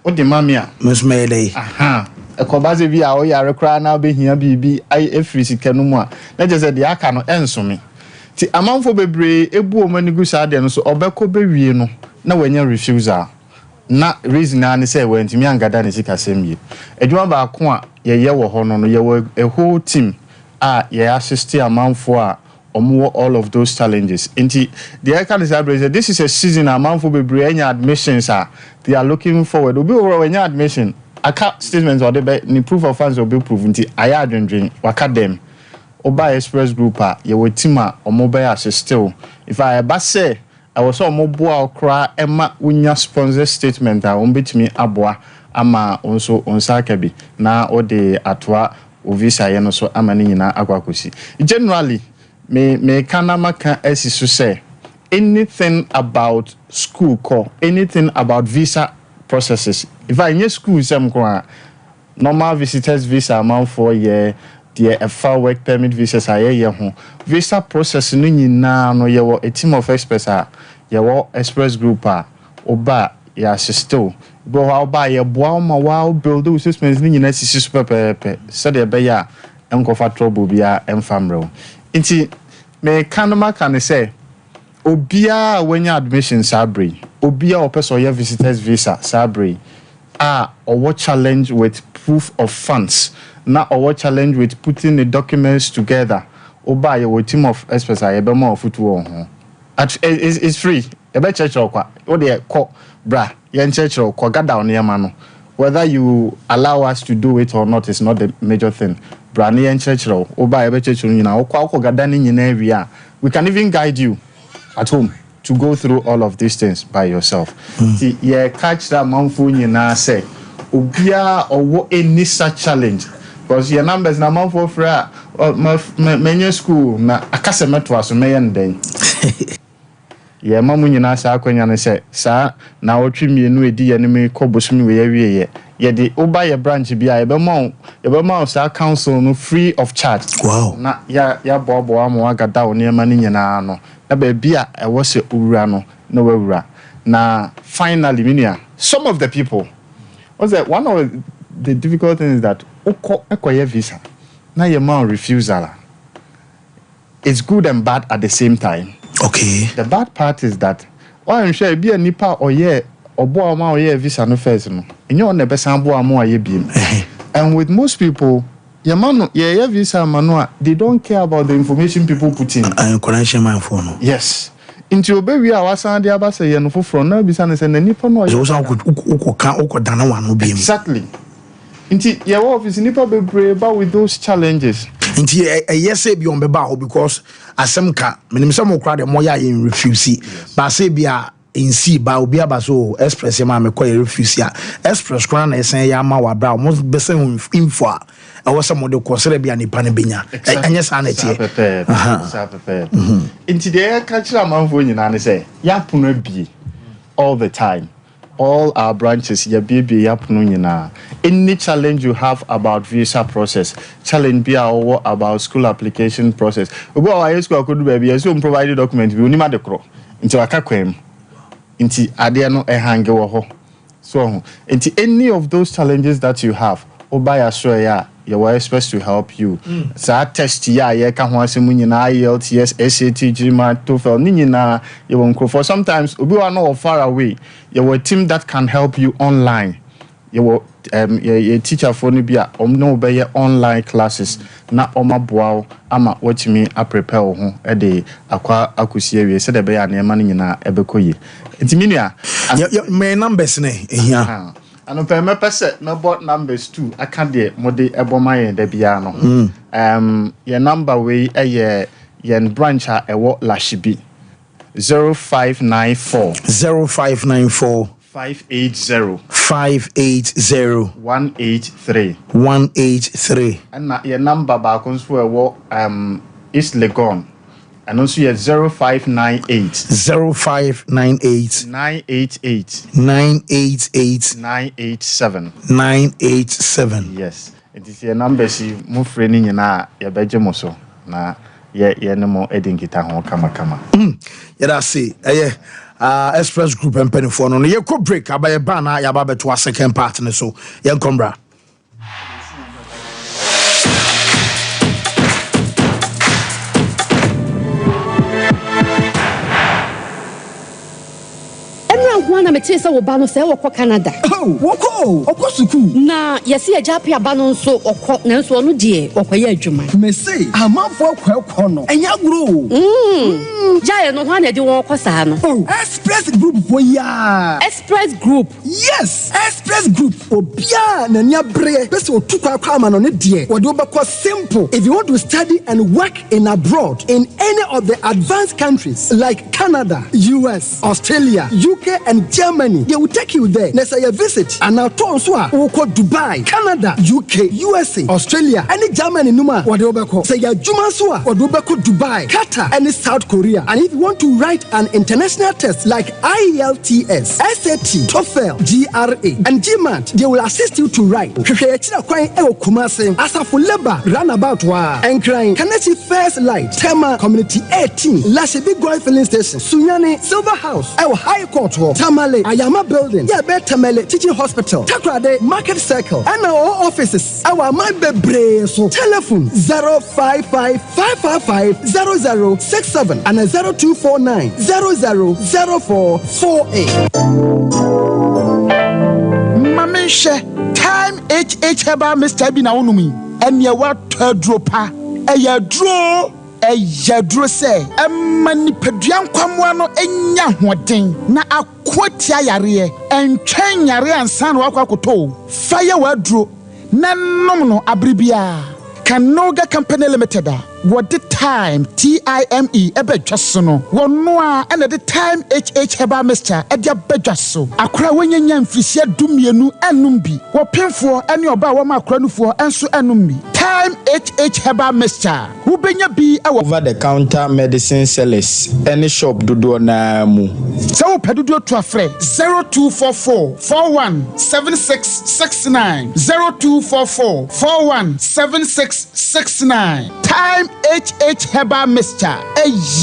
o de mamia me so me dey aha ekobaze bi a o yare kra na be hia bibi ai efri sika no mu a na je say de aka no enso me ti amanfo bebre ebu o mani gu sa de no so obekọ be wie no na wanya refusal na reason na say we ntimi angada ne sika semye edwuma ba ko a ye wo ho no ye a whole team ye assist amanfo a omo all of those challenges inti the can say this is a season amanfo bebre anya admissions they are looking forward obi over wanya admission aka statements or the ni proof of funds obi proof nti aya adwendwen waka dem oba express group ye wo team a omo be assist if I ba say I was all mobile cry Emma Unya sponsor statement on between Abwa ama onso onsakabi na ode atwa ovisa ye no so amani nyina akwakosi. Generally me kana maka esisu say anything about school call anything about visa processes if I in school some kwa normal visitors visa amount for year the far work permit visas aye ho visa process no nyina no ye wo a team of experts ye wo express group oba ya sisto bo how ba ye boa ma wow build those systems ni nyina sisi super pepe said e be ya enkofa trouble bia emfamro nti me kanoma kan say obia wenya admission sabre obia opeso ye visitors visa sabre or challenge with proof of funds na or challenge with putting the documents together oba ye team of experts ye be more footwo ho it's free e be church kwa o de ko bra ye church kwa gada on ye ma no whether you allow us to do it or not is not the major thing bra na ye church oba ye be church nyina o kwa gada ni nyina wi we can even guide you at home to go through all of these things by yourself ye catch that manfo nyina say obia or any such challenge because your numbers na manfo fra many school na akase meto aso meyen den ye mamu nyina sa akwanya ne say sa na otwe mienu edi ye ne me kobosumi we ye ye de oba ye branch bia ye be ma sa council no free of charge wow na ya bobo amu agada oni ma ni nyina no baby I was a urano no ura. Now finally minia some of the people was that one of the difficult things is that acquire visa. Now your man refusal. It's good and bad at the same time. Okay. The bad part is that I'm sure be a nipa or boy ma or visa no first no. And you on the best sample more and with most people, your man visa manual, they don't care about the information people put in. And connection my phone. Yes. Into your baby, I was on the other side and for from no business and the nipa no. Exactly. Into your office, nipa be brave about with those challenges. Into a yes, be on beba because as some car, minimum crowd moya in refuse. But say be in see by Obia Baso express your mamma quite refuse ya. Express crown and say Yama wa brow most best info. I was some of the consider be any panabina. And yes, sanity. Prepared. Into the air catcher among when you say, Yapuna be all the time. All our branches, ya baby yapuna. Any challenge you have about visa process, challenge be about school application process. Well, I school could be assume provided document, we only the crow into a kakwem. Into Adiano a hango. So, into any of those challenges that you have, Obaya Soya, you were supposed to help you. So I test ya can once in IELTS, SAT, GMAT, TOEFL, Nina, you won't go for sometimes we are not far away. You were a team that can help you online. You were a teacher for Nibia no be online classes. Na oma bow ama watch me a prepare home a day aqua akusi said a bear near money na ebekoye. It's minia my numbers ne here. And if I person no bought numbers too, I can't de mode ebomai de piano. Your number way a year yen branch a what lashibi 0594 580 183 and your number back on swear what is Legon. And also you 0598 988 987. Yes, it is your number. See, move friendly na your bedroom so na ye no more edin kita ho kama. Yeah, that's it. Express Group and penny for no. You could break about a banner. You about to a second partner. So young combra. Na metesa wo ba no se wo Canada. Woko suku. Na yesi ajape aba no nso okọ nanso ono de okoye adwuma. Me say amanfo akọ no. Enya gro. Jaye no ho na de won okosa no. Express Group for ya. Express Group. Yes, Express Group. Obia na nya bre. Pese otukwa kwa ama no ne de. Wo de obekọ simple. If you want to study and work in abroad in any of the advanced countries like Canada, US, Australia, UK and Germany, they will take you there. Let's say a visit and now turn so Dubai, Canada, UK, USA, Australia, any Germany numa what they say ya Juma so Dubai, Qatar, and South Korea. And if you want to write an international test like IELTS, SAT, TOEFL, GRA, and GMAT, they will assist you to write. Asa for labor runabout and crying. Kanachi First Light, Tema Community 18, Lashibi Goy Filling Station, Sunyani Silver House, our High Court, Tamale, Ayama Building, Tamale Teaching Hospital, Takrade Market Circle, and our offices. Our my bebre so telephone 055-555-0067 and 0249-000448. Mamisha, time HH Heba Mr. Bina Unumi, and ya what dropa, a ya draw. Dro say mani peduan kwamwa no enya hoden na akwatia yare entwen yare ansan wakwakoto fire wadro na nom no abribia Kanoga Company Limited what the time TIME ebedwaso no wono a na the time HH Heba Mr. edia bedwaso akra wonyanya mfirisia dumienu enum bi wo pemfo ene oba wo makra nufo enso enum bi time HH Heba Mr. who benya bi over the counter medicine sellers any shop dodo na mu so wo pedodo to afre 0244 417669 0244 417669 time HH herbal mixture.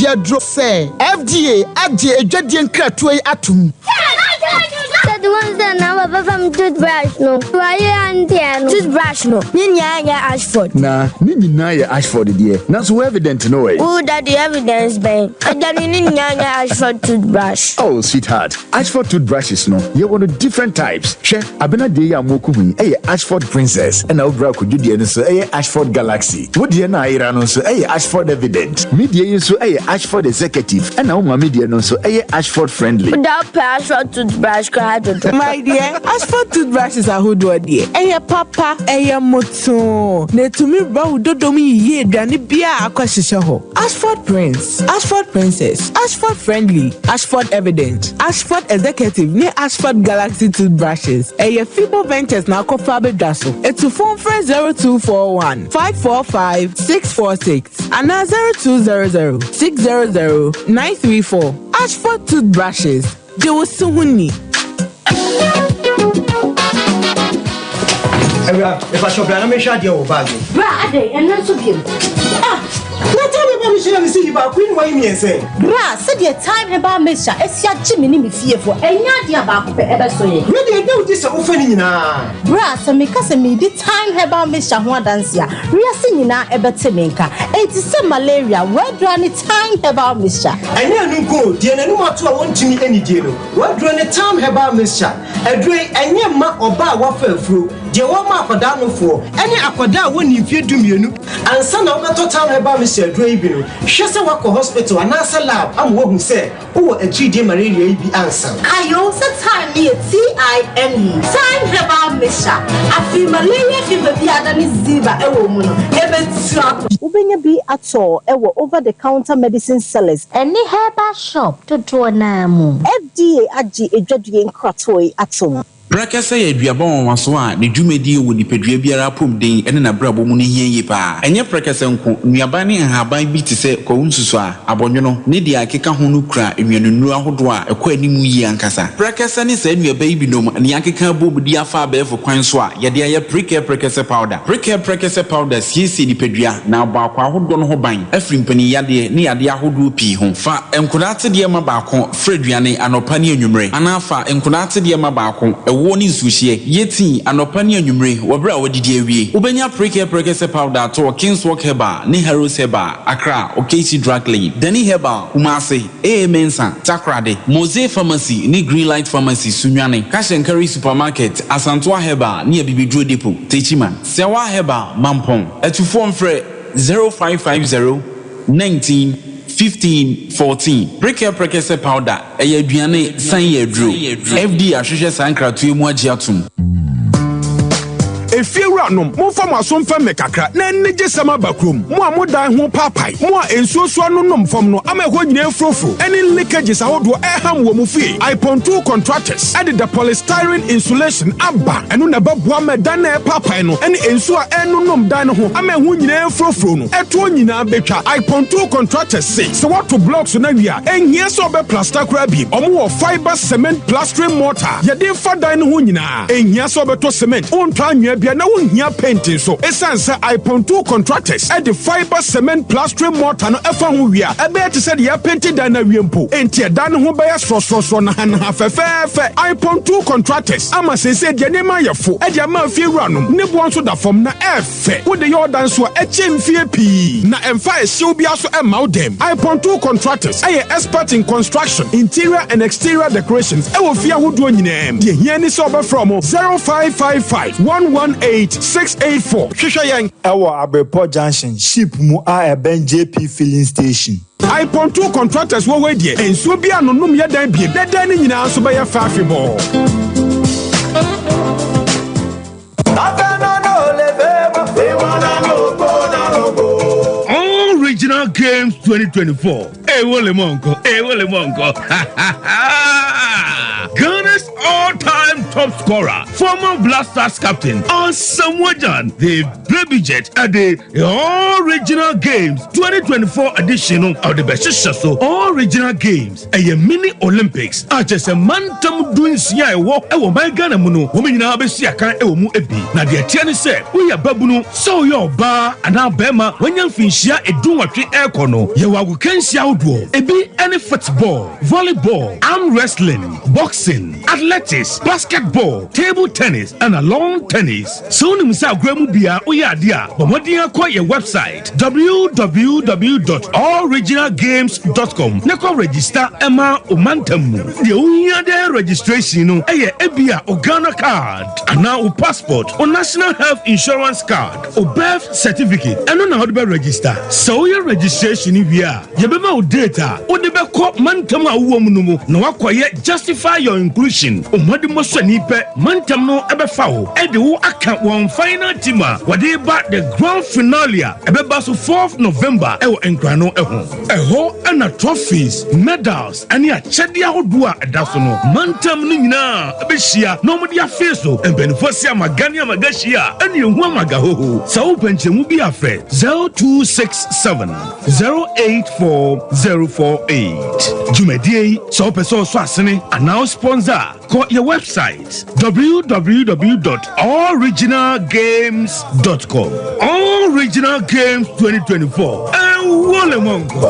Yadro say FDA adje edwadie nkratoe atum. The ones that now from toothbrush no. Why and toothbrush no. Ninya Ashford. Nah, Nina Ashford dear. Not so evident no way. Who that the evidence bang? And then Ninya Ashford toothbrush. Oh, sweetheart. Ashford toothbrushes no. You want different types. She abena de ya mokumi. Ashford Princess. And now bra could you dear so Ashford Galaxy. What dear na ira no so Ashford Evident. Media so Ashford Executive. And now media no so Ashford Friendly. Without Ashford toothbrush. My dear, Ashford toothbrushes are who do dear. Papa, moto. Ne to me bow dodomi ye dani bia akwashishaho. Ashford Prince, Ashford Princess, Ashford Friendly, Ashford Evident, Ashford Executive, ne Ashford Galaxy toothbrushes. Fibo Ventures na kofabe daso. To phone friend 0241 545 646 and 0200 600 934. Ashford toothbrushes. They were so winning. If I shop, I'm sure you'll bag. Brother, and not so good. What time about Michelle see about Queen Wayne say? Bra, said your time about Mister, it's your Jimmy me fearful, and you're about ever so. Really, do this offending now. Bra, so me cousin me the time about Mister Juan Dancia, we are singing now about Temenka, and it's some malaria, where do any time about Mister? I know go, dear, no more to want to meet any deal. What do any time about Mister? A drink and your ma or bar waffle through. The one map for down for any aquada when you fear do me and son of the time about Mr. Drabino. She's a walk hospital and answer lab. I'm walking say, oh, a 3D malaria be answer. I also time me TIME. Time about Mister. I feel malaria fever be than is Ziba a woman. Even slap. Ubenya be at all over the counter medicine sellers. Any herbal shop to draw namu. FDA aji a judging cratoy at home. Prakasa ye duabon waso a ne dwumedi wo nipadua biara pom den ene na brabo mu ne hienye pa enye prakasa nko nuaba ne nhaban bi te se kwunsusu a abonwono ne dia akeka ho no kura enwanunu ahodo a ekwa animu yi ankasa prakasa ne sa nuaba yi binom ne akeka bobudi afa abefo kwan so a ye de ye prakasa powder siesi nipadua na ba kwa ahodo no ho ban afri mpani yade ne yade ahodo pi ho fa enkodate de ma ba ko freduane anopa ne anwumre anafa enkodate de ma ba ko warning sushi yeti anopani anwumre wobra wodidi awie ubenya prakasa powder to Kingswalk Herbal ne Heroes Herbal Accra Okesi Drug Lane Dani Herbal Kumase Mensa Takrade Mose Pharmacy ne Greenlight Pharmacy Sunwane Cash and Carry Supermarket Asantoa Herbal ne Bibidro Depot Techiman Sewa Herbal Mampong etufo mfre 0550 19 15-14. Prakasa powder. Aduane san yedro. FD ahwehwe sankratu mu agiatum. If you run mo from a Sompa mekakra, na nje sama bakrum. Mo amodan ho papai. Mo ensuoso no nom fam no ama ho nyina frofro. Any leakages ahodo eham wo mu fie. Iponto contractors added the polystyrene insulation aba. Eno na babua medan na papai no. Any ensuo eno nom dan ho ama ho nyina frofro no. Eto nyina betwa. Iponto contractors say so what to blocks na wia. Enhia so be plaster kra bi. Omo wo fiber cement plastering mortar. Ye dey fa dan ho nyina. Enhia so be to cement. Ontwa anwia na wonhia painting so esanse Iponto contractors at the fiber cement plastering mortar no efa ho wia ebe te se ya painting dan na wiempo enti dan ho be so na ha fefefe Iponto contractors ama sese de ne ma yefo e de ma fie wuranom ne bo nso da fom na efe wo de your dan so echemfie pi na emfa ehyew bia so e ma dem Iponto contractors are expert in construction interior and exterior decorations e wo fie ahodo nyinem de hia ni so be from 0555 118-684. Shishayan. Ewa Abrepo Junction. Ship mu a eben JP filling station. Iponto contractors wo we die. Enso bia no nom ya dan biem. Dan ni nyina so be ya fafi bo. Original Games 2024. Wole monko. Ghana's all-time top top scorer, former Black Stars captain, Asamoah, the baby jet at the Original Games 2024 edition of the Beshishaso Original Games, a mini Olympics. Just a mantam doing sia walk. Ewo my Ghana muno. Women in our besia can ewo mu ebi. Na the tiani say we are babuno. So your bar and our bema when you finishia a do what air kono. You are weekend outdoor. Ebi any football, volleyball, arm wrestling, boxing, athletics, basketball, table tennis, and a lawn tennis. So nimsa gremu bia oya dia. But what do you call your website? www.originalgames.com. Neko register Emma Omantamu. The only registration no ebia Ghana card and now o passport or national health insurance card or birth certificate and on how to register. So your registration here you be my data or the be call mantama woman no acquire justify your inclusion o madimo sanipe mantam no ebe fawo e de wo account one final team what they back the grand finale ebe baso 4th November e wo enkrano eho and a trophies medals and ya chedia hodua edaso no mantam no nyina ebehia no mo dia face so embenefosia magania magashia ene ehu magahoho sawo penchemu bi afre 0267 084048 jumedie so person so asene announce sponsor call your website www.originalgames.com. Original Games 2024 and wole mongo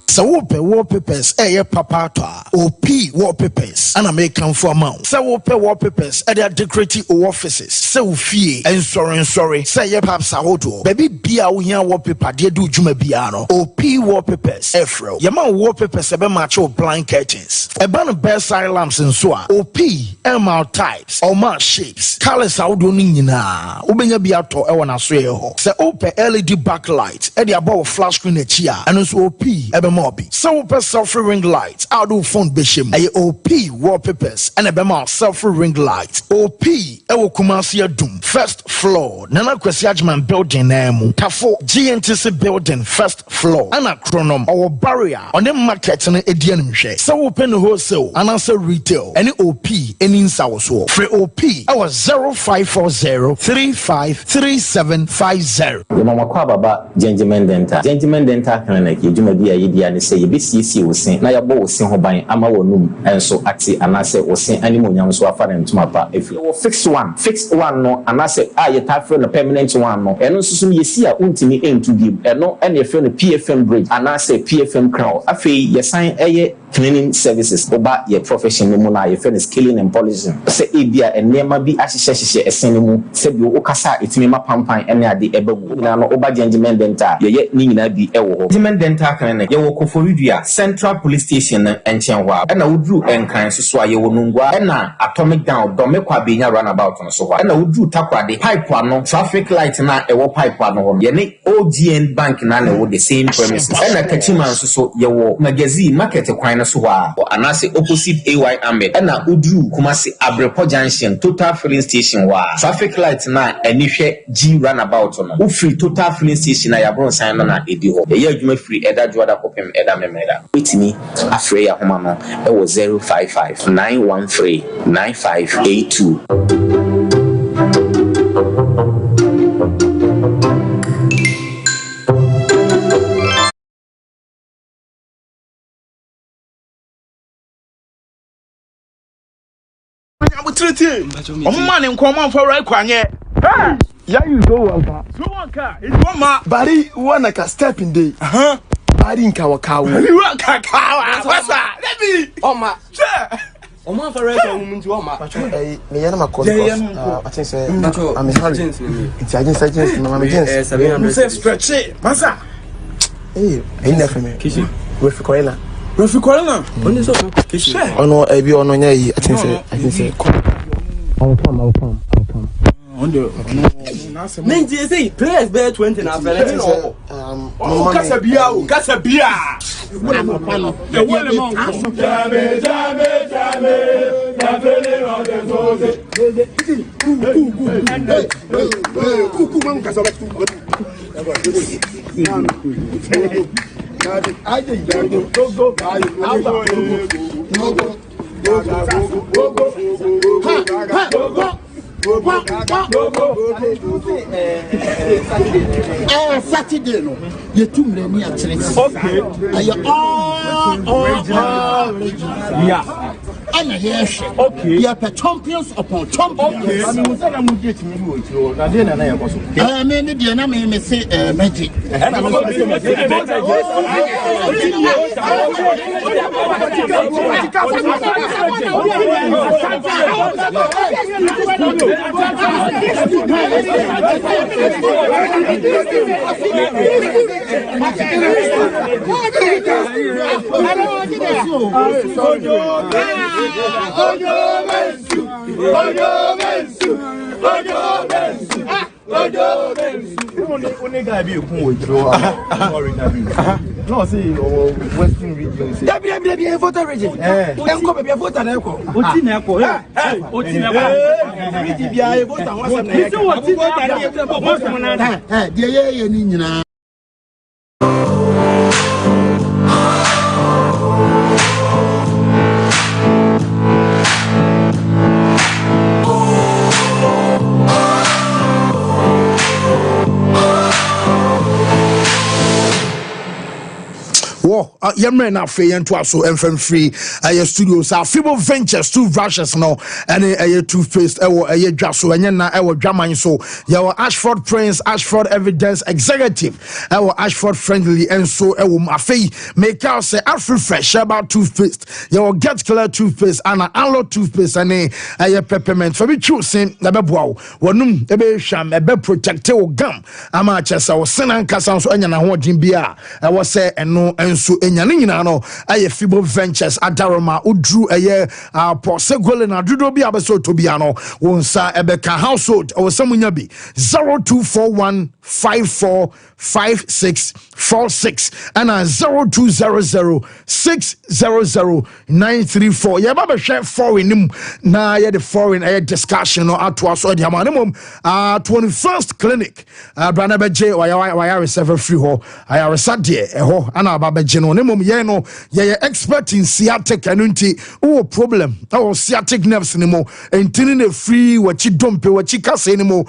So wallpapers, papa OP wallpapers, and American for amount. So wallpapers, decorative offices. So fee and sorry. Say perhaps a hoto. Baby bia unya wallpaper, dear do jume biano. OP wallpapers, Efro. Yama wallpapers, ebe macho blind curtains. Ebana bedside lamps and so OP, MR types, or mark shapes. Colors out do nina. Ubenya biato ewana sweho. Say open LED backlight, above flash screen chia, and also OP, ebe more. So selfie ring lights, outdoor phone bishim, OP wallpapers, and a bema selfie ring lights. OP Ewo Kumasi Doom, first floor, Nana Kwesiajman building name, Tafo GNTC building, first floor, and a chronom or barrier on the market and a DNM. So open wholesale and answer retail, any OP, any in South. Free OP, our 0540-353750. The Mama Kwababa, Gentleman Dental. Gentleman Dental Clinic, you do not be a idea and say, BCC was saying, now your boy was saying, by Amawonum, and so acti, and I said, was saying, animal young so far and to my part. If you fix one no, and I said, you have a permanent one no, and also you see a ultimate aim to give, and no, and you feel the PFM bridge, and I say PFM crowd. I feel you sign a cleaning services about your profession, your friend is killing and polishing. Say, Abia, and never be as she a cinema, said you Okasa, it's me, my pampan, and I the Ebo, no, Oba Gentleman Dental, you yet need to be Ewo. Gentleman Dental Clinic, you walk for Central Police Station and Chanwa, and I would do and kind so sway you nungwa, and atomic down, Domekwa being a runabout on so, and I would do takwa the pipe one, traffic light and a pipe one, Yannick OGN Bank and with the same premises, and a Kachiman so your magazine market a Suwa, and I say opposite AY Ahmed, and I would do Kumasi Abrepo Junction, total filling station wa traffic light na anihwe G runabout on who free total filling station na yabron sign na ediho e ye adwuma free eda juada kopem eda memeda witimi afre ya homa no e wo 055 913 9582. Man in common for right kwanye. Yeah, you go one car. It's one ma. Bari one like a stepping day. Bari in Kawakawa. You are Kakawa. What's that? Let me. Oh ma. Man for right woman to Oma. Me yana call. I think say I'm sorry. It's agent Mama Jens. You say stretch it. Masa. Hey, ain't for me. Kishi. With Corella. Refi Corella. Only so Kishi. Oh no, ebi ono nya yi. I think say I'll come. On the Ninja say players bear 20 now. Casabia. Saturday, no, you two many at okay. Yeah. And yes, okay. You are champions upon champions. Okay. I mean, I'm going to get me with you. I didn't know. I mean, the enemy may say magic. And I'm going to no, see, Western region. Debbie, voter region. Then come be a voter now. Otineko. Otineko. Be a voter. What's the Yemen na fe yen to aso FM free studios our Fibo Ventures two brushes no and a toothpaste ewo dwa so enye na ewo dwaman so your Ashford Prince Ashford Evidence Executive ewo Ashford Friendly and so ewo afei make out say Afri Fresh about toothpaste your Get Clear toothpaste and Aloe toothpaste and a peppermint for be choosing na beboa wonum ebe hwam ebe protect your gum ama chesa wo senan kasa so enya na ho odin bia ewo say eno enso enyane nyina no aye Fibo Ventures adaroma udru aye pose gole na dodo bi abeso tobia no wonsa ebeka household o samunya bi 0241545646 and 0200600934 ye ba be hwe foreign nim na ye the foreign aye discussion no ato aso de amanimum 21st clinic brana beje waya reserve free ho aya resade ho ana ba beje no nemum ye no ye expert in sciatic anunti o problem o sciatic nerves ni mo entini na free wachi dompe wachi kase ni mo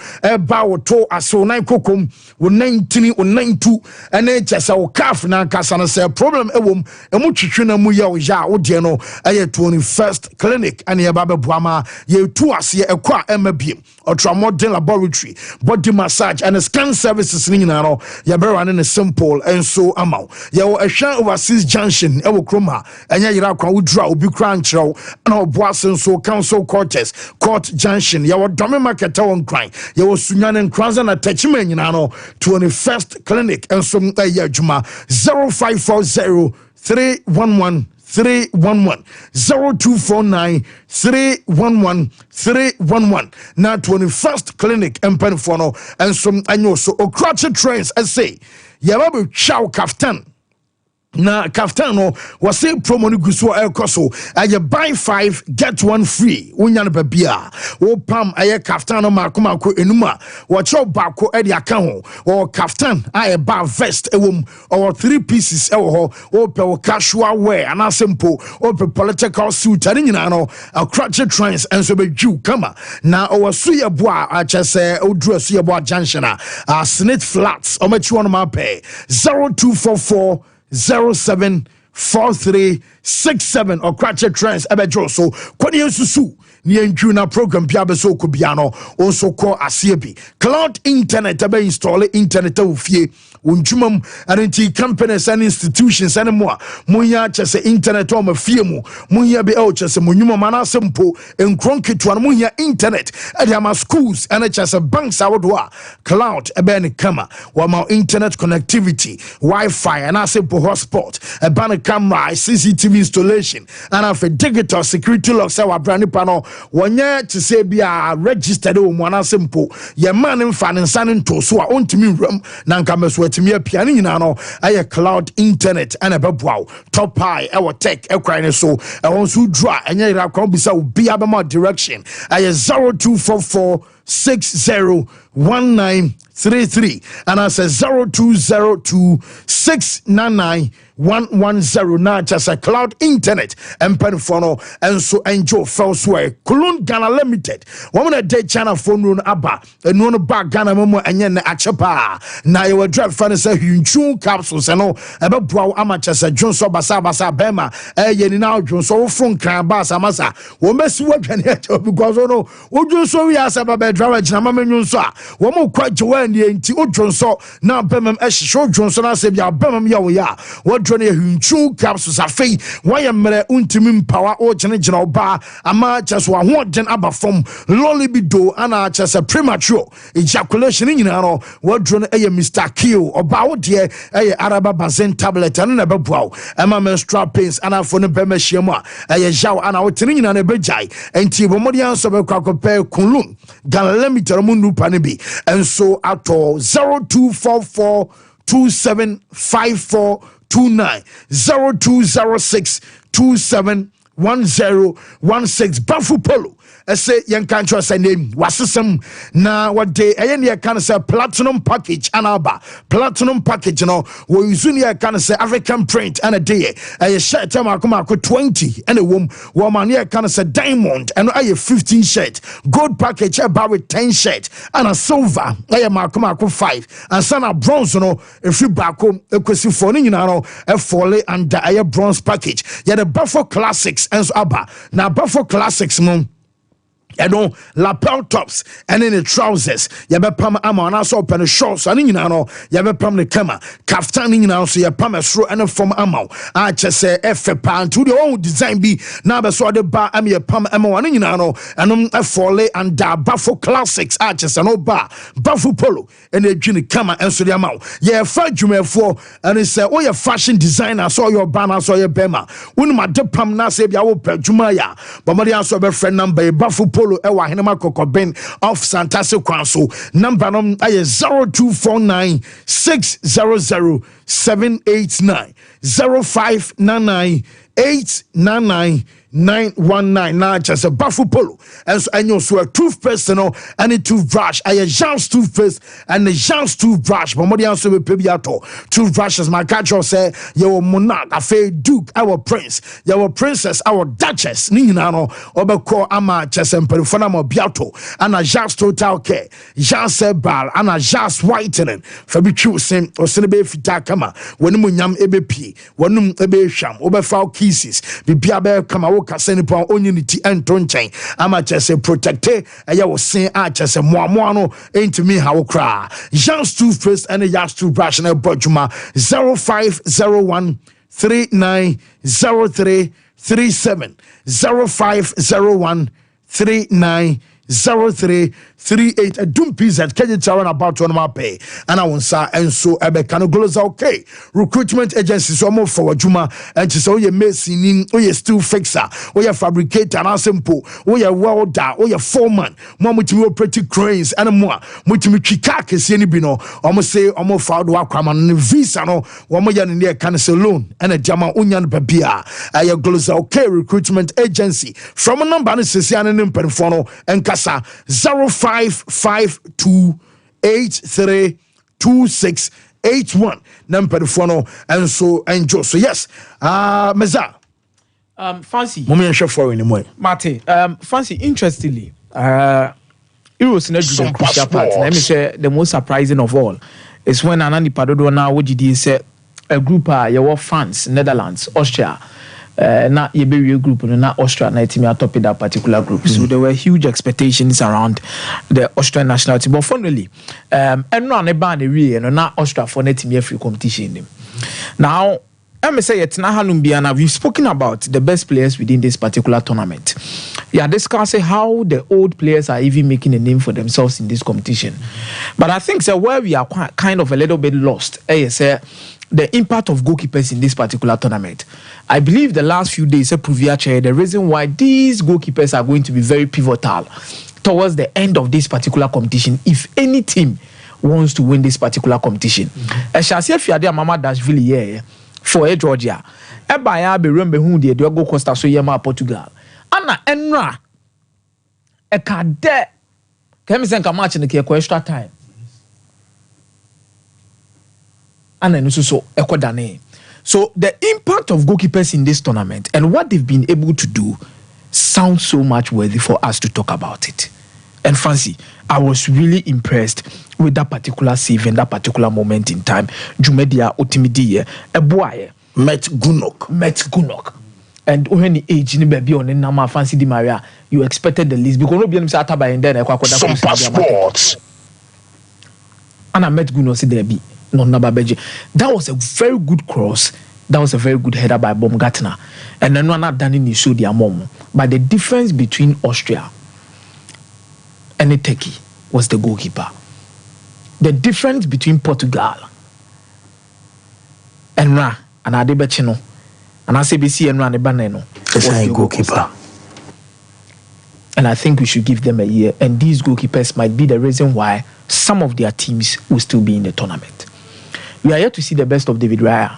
ba wo to aso nan kokom wo 19 wo 92 ene chesa wo calf na kasa na say problem ewom emu twetwe na mu ya wo ja wo de no aye 21st clinic ane ye ba bebuama ye tu ase ekwa emabiem ultramodern laboratory body massage and scan services ni nyina no ye be run simple and so amount ye wo overseas junction ewo kroma enya yira kwa wudra obi kra nkyerɛw na oboasen so council quarters court junction ye wo dome market won kran ye wo sunyane nkranza na tachima nyina no 21st clinic enso ya adwuma 0540 311 311 0249 311 311 na 21st clinic empanfo no enso anyo so okrache trains say yaba be chow kaftan na kaftano was say promo ni guso elkoso aye buy 5 get 1 free unya no babia wo pam aye kaftano makomako enuma wo chow bako e de aka ho wo kaftan aye ba vest ewom or 3 pieces ewo ho wo pe wo casual wear ana simple wo pe political suit ani nyina no crutch trends enso be ju kama na o so ye boa a chese odru so ye boa junction snit flats o machi one ma pay 0244 074367 or Cratchit Trends Ebejo so Kwani Susu ni na program bia beso ko bia no also call asiebi cloud internet ebe install internet ofie wonjumam anti companies and institutions and more munya chese internet o mafie mu munya be o chese munyuma mana sempo enkronketu an munya internet e ama schools and chese banks awodwa cloud ebe ne kama wa ma internet connectivity wi-fi and asempo hotspot e ban camera CCTV installation and a digital security lock say wa brand panel wonye to say bia registered o mu anasempo ye man mfa ne nsa nto so a ontimi wram na nka meso atimi apia ne nyina no aye cloud internet and a beboa top high e tech e kran ne so e won so dra enye ira kwa bisa obi abema direction aye 0244 020601933 and I say 0202699110 na just a cloud internet and penfono and so enjoy felsewhere Kulun Ghana Limited woman a day channel phone run aba and one back Ghana momo and yen achapa na you drive fan say hunchu capsules and no ebe bro amateur say Johnson basa bema yen now Johnson from kran basa masa wo mesi wadwane because no Johnson we asa ba driver jina mama nyunso a wo mo kwajewa ni enti Johnson na bemam ehhyo Johnson na se bia bemam ya wo ya drone hunchu capsules afei why mere untimi mpawa o genegina oba ama chese wa hoden aba from low libido ana chese premature ejaculation nyina no what drone Mr. Kill oba wo de araba bazen tablet ana na bebuaw ama menstrual pains ana fo no bema hyiam a jaw ana wo tene nyina na bejai enti bomodi anso be kwakope kunlum Ghana Limited mundu panebi enso ato 0244275429 0206271016 Bafu Polo say young country say name wasisem na what day any can say platinum package anaba platinum package no we usually can say African print and a day a shirt makoma 20 and a woman here can say diamond and a 15 shirt gold package about with 10 shirt and a silver a makoma 5 and sana bronze no if you back home a question for you know a folly and a bronze package yeah the Buffalo Classics and so aba now Buffalo Classics lapel tops and then the trousers yabepam ama na so open shorts and nyina no yabepam the kama kaftan nyina so yabepam esro and from ama a chese efe pan to the own design bi na be so the ba am yabepam ama wan nyina no anom efole and da Buffalo Classics a chese no ba Buffalo Polo and the dwini kama enso the ama ye fa dwumefo and say oh your fashion designer so your banner so your bema unuma depam na say bia wo padwuma ya bomodi aso be friend number Buffalo Polo ewa henema kokobin of Santase Kwanso number no aye 0249600789 0599899919 na just a Buffalo Polo and so anyo so a toothpaste no and a toothbrush aye Jean's toothpaste and the Jean's toothbrush bomodi anso be pebiato toothbrushes my catcher say your monarch afa duke our prince your princess our duchess ni nyina no obekọ ama chese mperifona mo biato and a Jean's total care Jean's bal and a Jean's whitening fabi chusen osene be fita kama wonum nyam ebepi wonum ebe hwam obefa kisses bibia be kama kaseni pa onunity entonchen ama chese protecte eya wo sen a chese moamoa no entimi ha wo kra Jean's toothpaste and a Jean's toothbrush na bodjuma 0501390337 0501390338 a dumpies at Kejitaran about one pay and I won't say and so Ebekano goes okay recruitment agencies so more for Juma and to so you messing or you still fixer or you fabricator and simple or you welder or you foreman more with you pretty cranes and more with me chikakis any bino almost say almost found Wakaman visa no one more yan near can loan and a jama union babia I goes okay recruitment agency from a number and Penfono and Casa 0552832681 number phone and so enjoy so yes Meza Fancy moment chef for anymore Mate Fancy interestingly Euros na do crucial part let me say the most surprising of all is when Anani Padodo now what did say a group your France Netherlands Austria na yeberi group na Austria na team atop that particular group so there were huge expectations around the Austrian national team but finally and no na ban we na Austria for na team free competition them now I'm say it's na hanum bia na we've spoken about the best players within this particular tournament discussing how the old players are even making a name for themselves in this competition but I think where we are kind of a little bit lost the impact of goalkeepers in this particular tournament. I believe the last few days the reason why these goalkeepers are going to be very pivotal towards the end of this particular competition if any team wants to win this particular competition. I shall say if you are Mama Dashvili here for Georgia. Ebaya be remember who the Diogo Costa so yema Portugal. Anna enra e ka de Can me say match in the extra time. And then so ekodane. So the impact of goalkeepers in this tournament and what they've been able to do sounds so much worthy for us to talk about it. And Fancy, I was really impressed with that particular save and that particular moment in time. Jumedia Otimidi, a boy met Gunok. And when the age in the baby on the Nama Fancy Di Maria, you expected the least because nobody was at by and then Sompa Sports. And I met Gunok there be no Nababeji. That was a very good cross. That was a very good header by Baumgartner. And then one done in showed their mom. But the difference between Austria and Turkey was the goalkeeper. The difference between Portugal and Adebechino and ACBC and Baneno was the goalkeeper. And I think we should give them a year. And these goalkeepers might be the reason why some of their teams will still be in the tournament. We are yet to see the best of David Raya.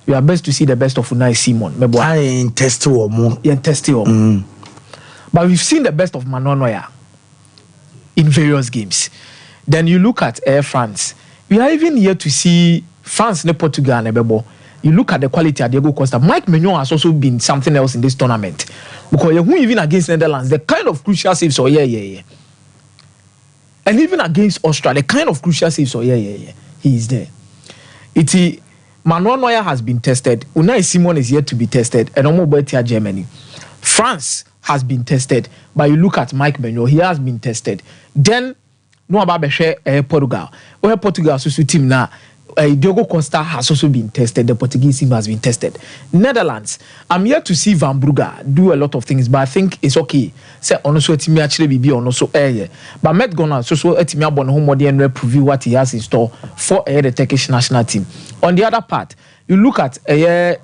We are best to see the best of Unai Simon. But we've seen the best of Manuel Neuer in various games. Then you look at Air France. We are even here to see France and Portugal and Ebebo. You look at the quality of Diego Costa. Mike Maignan has also been something else in this tournament. Because even against Netherlands, the kind of crucial saves, And even against Austria, the kind of crucial saves, He is there. Manuel Neuer has been tested. Unai Simon is yet to be tested. And Omoboetia Germany. France has been tested. But you look at Mike Maignan, he has been tested. Then, no about Portugal. Portugal also team now. Diogo Costa has also been tested. The Portuguese team has been tested. Netherlands, I'm yet to see Van Brugge do a lot of things, but I think it's okay. Say also team actually be on also but Met Gunnar so a team abon home and preview what he has in store for the Turkish national team. On the other part, you look at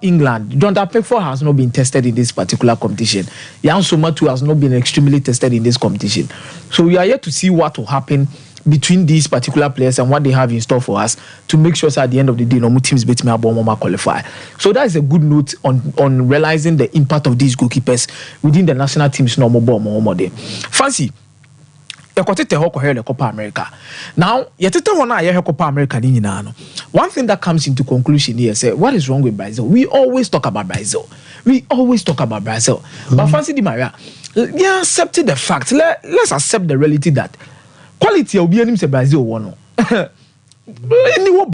England. Jonathan Pickford has not been tested in this particular competition. Jan Sommer too has not been extremely tested in this competition. So we are yet to see what will happen between these particular players and what they have in store for us to make sure at the end of the day, no teams beat me qualify. So that is a good note on realizing the impact of these goalkeepers within the national team's normal ball. Fancy. The Copa America. Now, Copa America. One thing that comes into conclusion here is what is wrong with Brazil? We always talk about Brazil. But Fancy Di Maria, yeah, accepted the fact. Let's accept the reality that quality will be in Brazil one. But any will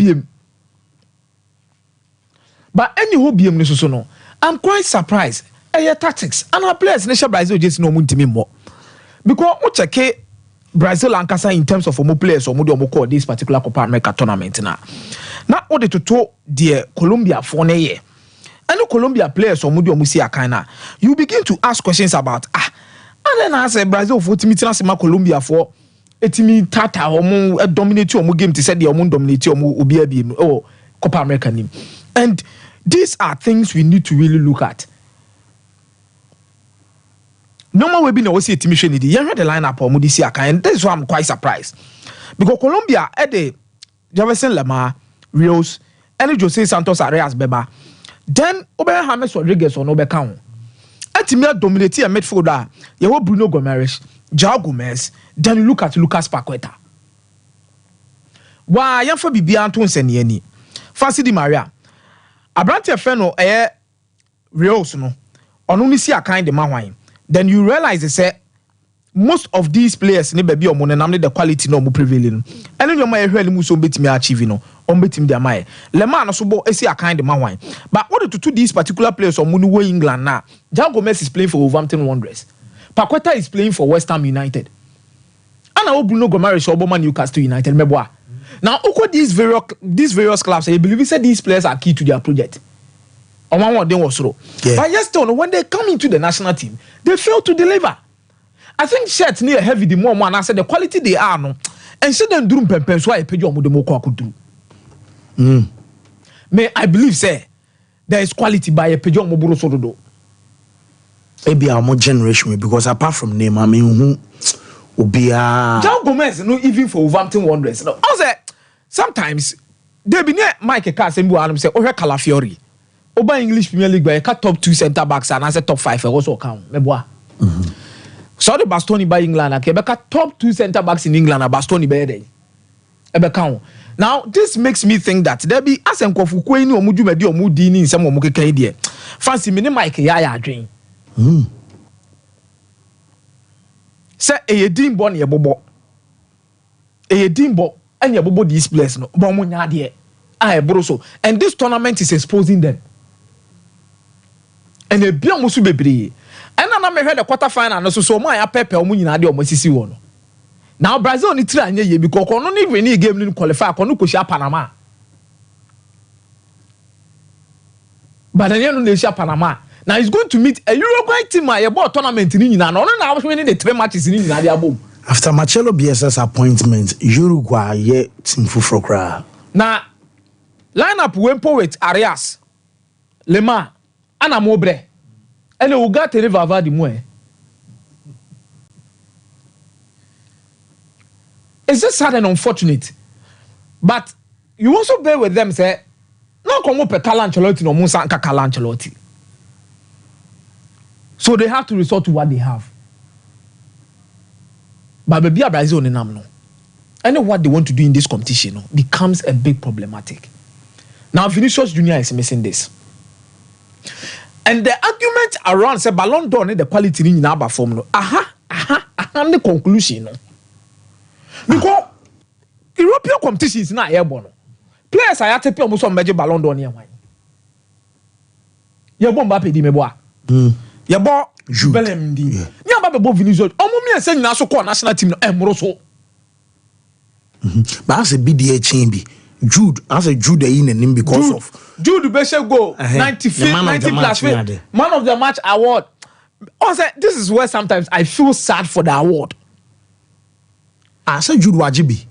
be no. I'm quite surprised. Tactics and our players in Brazil just no to me more. Because check Brazil and Casa in terms of more players or more call this particular Copa America tournament now. Not only to talk the Colombia for a year. And the Colombia players or more kind you begin to ask questions about and then I say Brazil for Timmy Colombia for etimi tata omo dominate omo game to say the omo dominate omo obi Copa America name. And these are things we need to really look at. Normal we be no see etimi sheni di you heard the lineup omo this year and that's why I'm quite surprised. Because Colombia at the Jefferson Lamar, Rios, and Jose Santos Arias Beba. Then Ober James Rodriguez on Ober Count. Etimi dominate a midfielder. You have Bruno Gomes, João Gomes. Then you look at Lucas Paqueta. Why you for Bibi Anton Senieni? Fancy Di Maria. Abrante Feno Rios no. Only see a kind of man. Then you realize they say most of these players ne baby omo na the quality no mo prevailing. And then you might hear them so betimi achieve no. On betim their mind. Le man no so bo see a kind of man. But what to these particular players on Munu England now? João Gomes is playing for Wolverhampton Wanderers. Paqueta is playing for West Ham United. And I Bruno Gomes or Newcastle United. Now, these various clubs, I believe said these players are key to their project. But yes, when they come into the national team, they fail to deliver. I think shirts near heavy the more man. I said the quality they are no, and said them doing pempens why I pay you on the more could do. May I believe say there is quality by a pigeon mobile sodo. Maybe our more generation because apart from name, I mean who. João Gomes, no, even for Wolverhampton Wanderers. No, I say sometimes they be near Mike Cass and Buanum say, "Oh, Calafiori." Oba English Premier League by top 2 centre backs and I say top 5 also count. So the Bastoni by England, okay, top 2 centre backs in England are Bastoni by day. Now, this makes me think that there be as and Kofukwenu or Mujumedi or Mudini in some Muke Canadian. Fancy mini Mike Yaya dream. Say a dim bon ye bobo. A dimbo and your bobo displays no bomunya de. I broso. And this tournament is exposing them. And a bion musu bebre. And I heard the quarter final so my pepe or munyina de or Mosisi one. Now Brazil ni try anye because kono ni win game ni qualify kono ko share Panama. But then no dey share Panama. Now he's going to meet a Uruguay team a about tournament ni nyina no na winning the 3 matches ni nyina dey abom. After Marcelo BS's appointment, Uruguay ye team fufro kra. Na lineup wempo with Arias, Lema, Ana Mobre. And we got to river the moe. It's just sad and unfortunate. But you also bear with them, say, no come per Calancelotti no Musa Calancelotti. So they have to resort to what they have. But maybe Brazil in Namno. And what they want to do in this competition becomes a big problematic. Now Vinicius Junior is missing this. And the argument around say Ballon d'Or the quality in our form no. The conclusion no. Because European competition is not airborne. Players are at almost on major Ballon d'Or near wine. Yabo Mbappe di meboa. Yabo Bellingham di. Ni Mbappe bo Vinicius. Omo me say na so call national team no emroso. But as a BDA chambi, Jude in the name because of Jude Beshe go 90 plus man of the match award. Also, this is where sometimes I feel sad for the award. I said Jude Wajibi,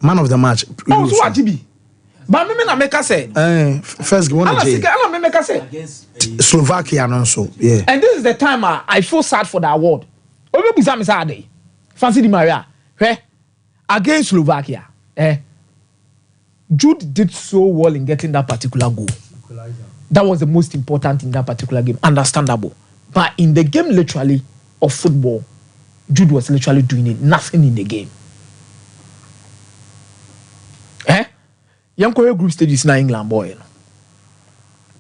man of the match. Oh, so Wajibi. But me na make say. First one. I make say. Slovakia also, yeah. And this is the time I feel sad for the award. Obi Bizam is hard. Fancy Di Maria, against Slovakia. Jude did so well in getting that particular goal. That was the most important in that particular game. Understandable. But in the game literally of football, Jude was literally doing it. Nothing in the game. Young Korea group stage is not England boy.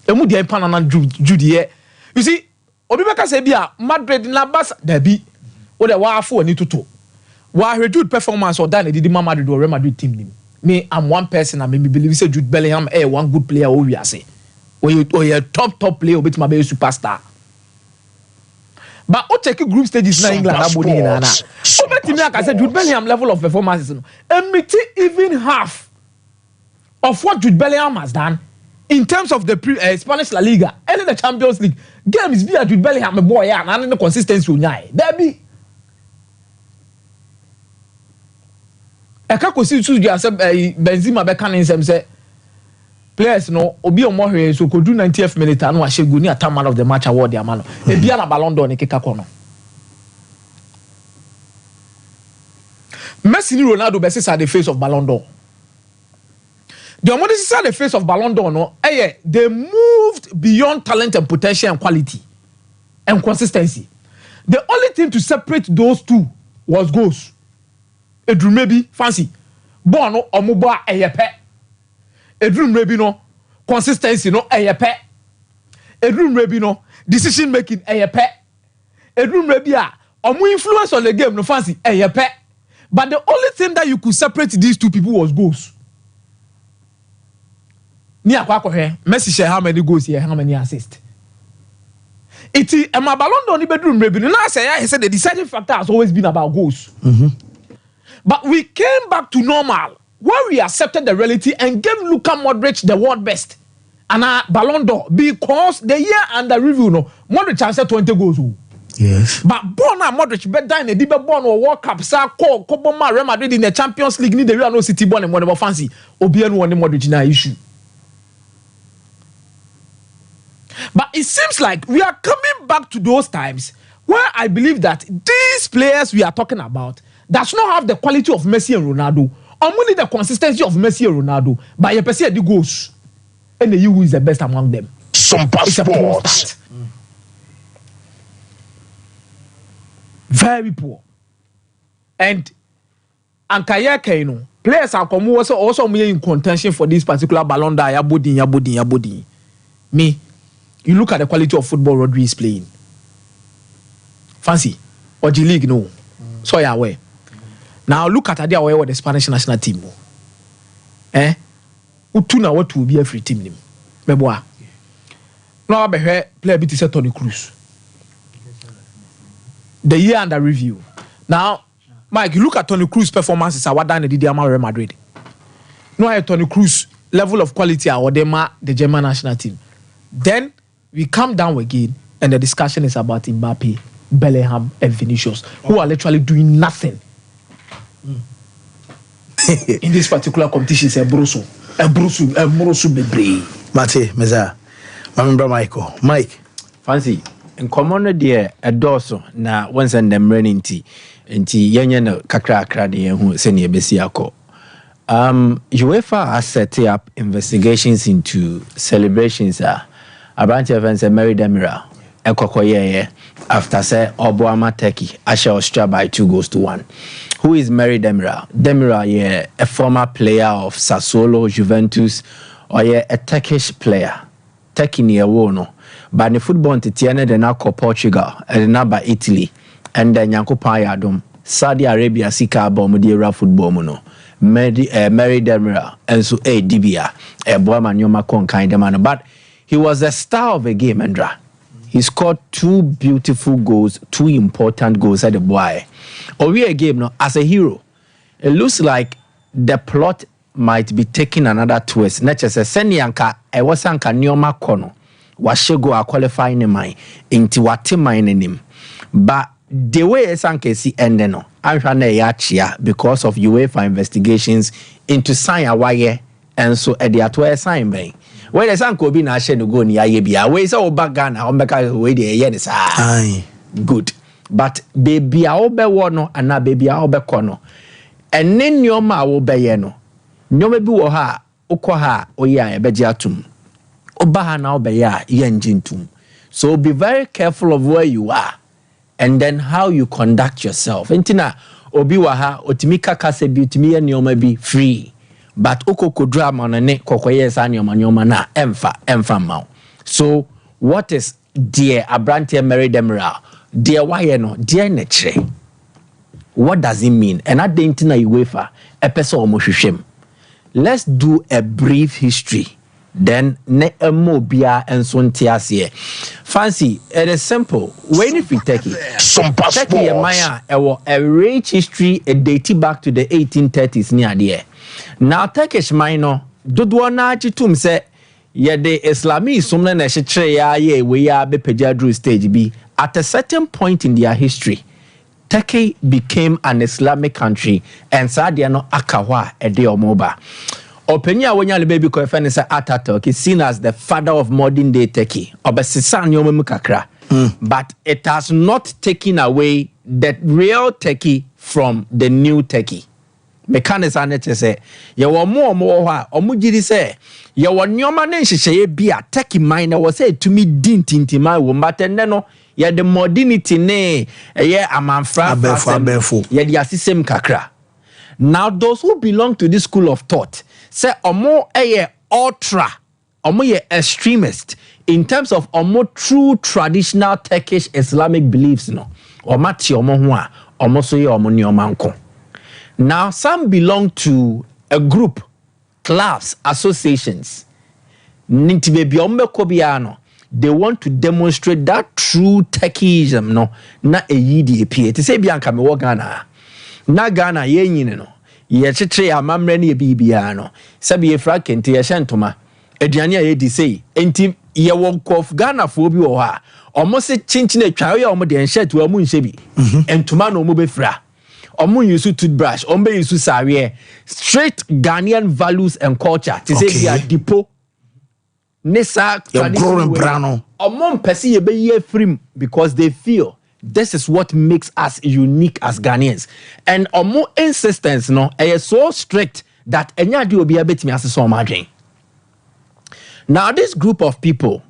Jude here. You see, Obibeka Sebia, Madrid na Barca derby. Or the Wafu and Ituto. Why Jude performance or done it did Madrid or Real Madrid team. Me, I'm one person. I maybe believe say Jude Bellingham, one good player. We are say, or you top player, but my baby superstar. But o take group stages in England. So bet me I say Jude Bellingham level of performance is even half of what Jude Bellingham has done in terms of the Spanish La Liga and in the Champions League games. Via Jude Bellingham, a boy, and the consistency. There be. Eka kosi tu dia se Benzema be kan nsem se players no obi o mo hwe so ko do 90th minute anu a shegu ni ata man of the match award ya man e bia na Ballon d'Or ne keka ko no. Messi ni Ronaldo be say the face of Ballon d'Or. The only say the face of Ballon d'Or no they moved beyond talent and potential and quality and consistency. The only thing to separate those two was goals. Edrum maybe fancy. Born no omuba eyepe. Edrum maybe no consistency no eyepe. Edrum maybe no decision making eyepe. Edrum maybe omu influence on the game no fancy eyepe. But the only thing that you could separate these two people was goals. Ni akwa kohwe Messi share how many goals here, how many assists. Iti Emma Ballon d'Or ni bedroom maybe no say he said the deciding factor has always been about goals. But we came back to normal where we accepted the reality and gave Luka Modric the world best and Ballon d'Or because the year under review no Modric has 20 goals. Yes. But Bona Modric better in the Dibe Bon or World Cup sa call Koboma Real Madrid in the Champions League ni the Real no City Bon and whatever fancy Obianu one Modric na issue. But it seems like we are coming back to those times where I believe that these players we are talking about does not have the quality of Messi and Ronaldo, only the consistency of Messi and Ronaldo, but you perceive the goals, and you who is the best among them. Sompa Sports. Very poor. And Ankaya no players are come also in contention for this particular Ballon d'Or. Yabodi. Me, you look at the quality of football Rodri is playing. Fancy. Or the league, no. So you're aware. Now look at the aware with the Spanish national team. Utuna what will be a free team. Meboa. Now I be here play a bit is Toni Kroos. The year under review. Now, Mike, you look at Toni Kroos' performances at what done the Real Madrid. No, I Toni Kroos level of quality at the German national team. Then we come down again, and the discussion is about Mbappe, Bellingham, and Vinicius, who are literally doing nothing in this particular competition. It's a Brusso Bebre. Mate, Meza, my member Michael, Mike, Fancy. In common dear a dorsal na once and them running tea yenye no kakra krade who senior besiako. UEFA has set up investigations into celebrations a bunch of events Mary Demiral Ekokoye after say Obuama Turkey Asha Austria by 2-1. Who is Mary Demiral? Demiral a former player of Sassuolo, Juventus, or a Turkish player. Turkey near Wono. But the football in Tiana de Naco Portugal and now Italy and then Yankopa Yadom, Saudi Arabia Sika Bomudira football mono. Mary Demiral and so a Dibia, a Boman Yoma Kon kind of man. But he was the star of a game, Andra. He scored 2 beautiful goals, 2 important goals at the boy. Or we a game no as a hero. It looks like the plot might be taking another twist. Not just a Senyanka, I was Sanka Nyoma Kono. Washego are qualifying in my into what mine in him. But the way Sanke see endeno, I'm trying to because of UEFA investigations into sign a wire and so at the atware sign bang. Where the Sanko be na no go near Yabia, where is all bagana, Ombeka, where the yen is good. But baby, I'll be one and now baby, I'll be corner. And then your ma will be yeno. No maybe ha, Okoha, Oya, Bejatum. Obaha now be ya yenjintum. So be very careful of where you are and then how you conduct yourself. Entina obiwaha otimika kase bitimi ya nyoma be free. But ukoko drama na ne kokoye sa nyoma na emfa mau. So what is dear Abrantia Mary Demiral? Dear why no dear netre? What does it mean? And at the intina UEFA episode omoshushem. Let's do a brief history. Then ne mobia and sontiasie. Fancy, it is simple. When if we take it, Sompa Turkey Maya a rich history dating back to the 1830s near there. Now Turkish minor dodwana chitum say ye the Islami sumna na shetre ya ye we ya be pejadru stage B. At a certain point in their history, Turkey became an Islamic country and Sadia no akawa e de omoba. Openya wanya baby ko efene say Ataturk is seen as the father of modern day Turkey. Obesisan yomu kakra. But it has not taken away the real Turkey from the new Turkey. Mechanics anete say ye wo mo ha omugiri say ye wo nyoma na nhihye bia Turkey mine was say to me dintintima wo matenne no ye the modernity ne ye amanfra abefo ye the asisem kakra. Now those who belong to this school of thought say omo ultra omo ye extremist in terms of omo true traditional Turkish Islamic beliefs no omati omo ho a omo so ye omo ni omanko. Now some belong to a group, clubs, associations. Ninti baby ombe kobiano. They want to demonstrate that true Turkeyism no na e yidi epie. Te say bianka me wo Ghana. Na Ghana ye nyine no. Ye cheche amamre ne bibia no. Sabi e fra kente ye hyentoma. Aduane a ye di sei. Enti ye won kof Ghana fo bi wo ha. Omo se chinchin atwa ye omo de enhye to amu nhye bi. Entoma no omo be fra. Omo use toothbrush, ombe use sarie. Straight Ghanaian values and culture. To say we are depot. Nessa tradition. Omo pesi ye be ye free because they feel this is what makes us unique as Ghanaians. And omo insistence no is so strict that enya di obi abetimi asese omo adwen. Now this group of people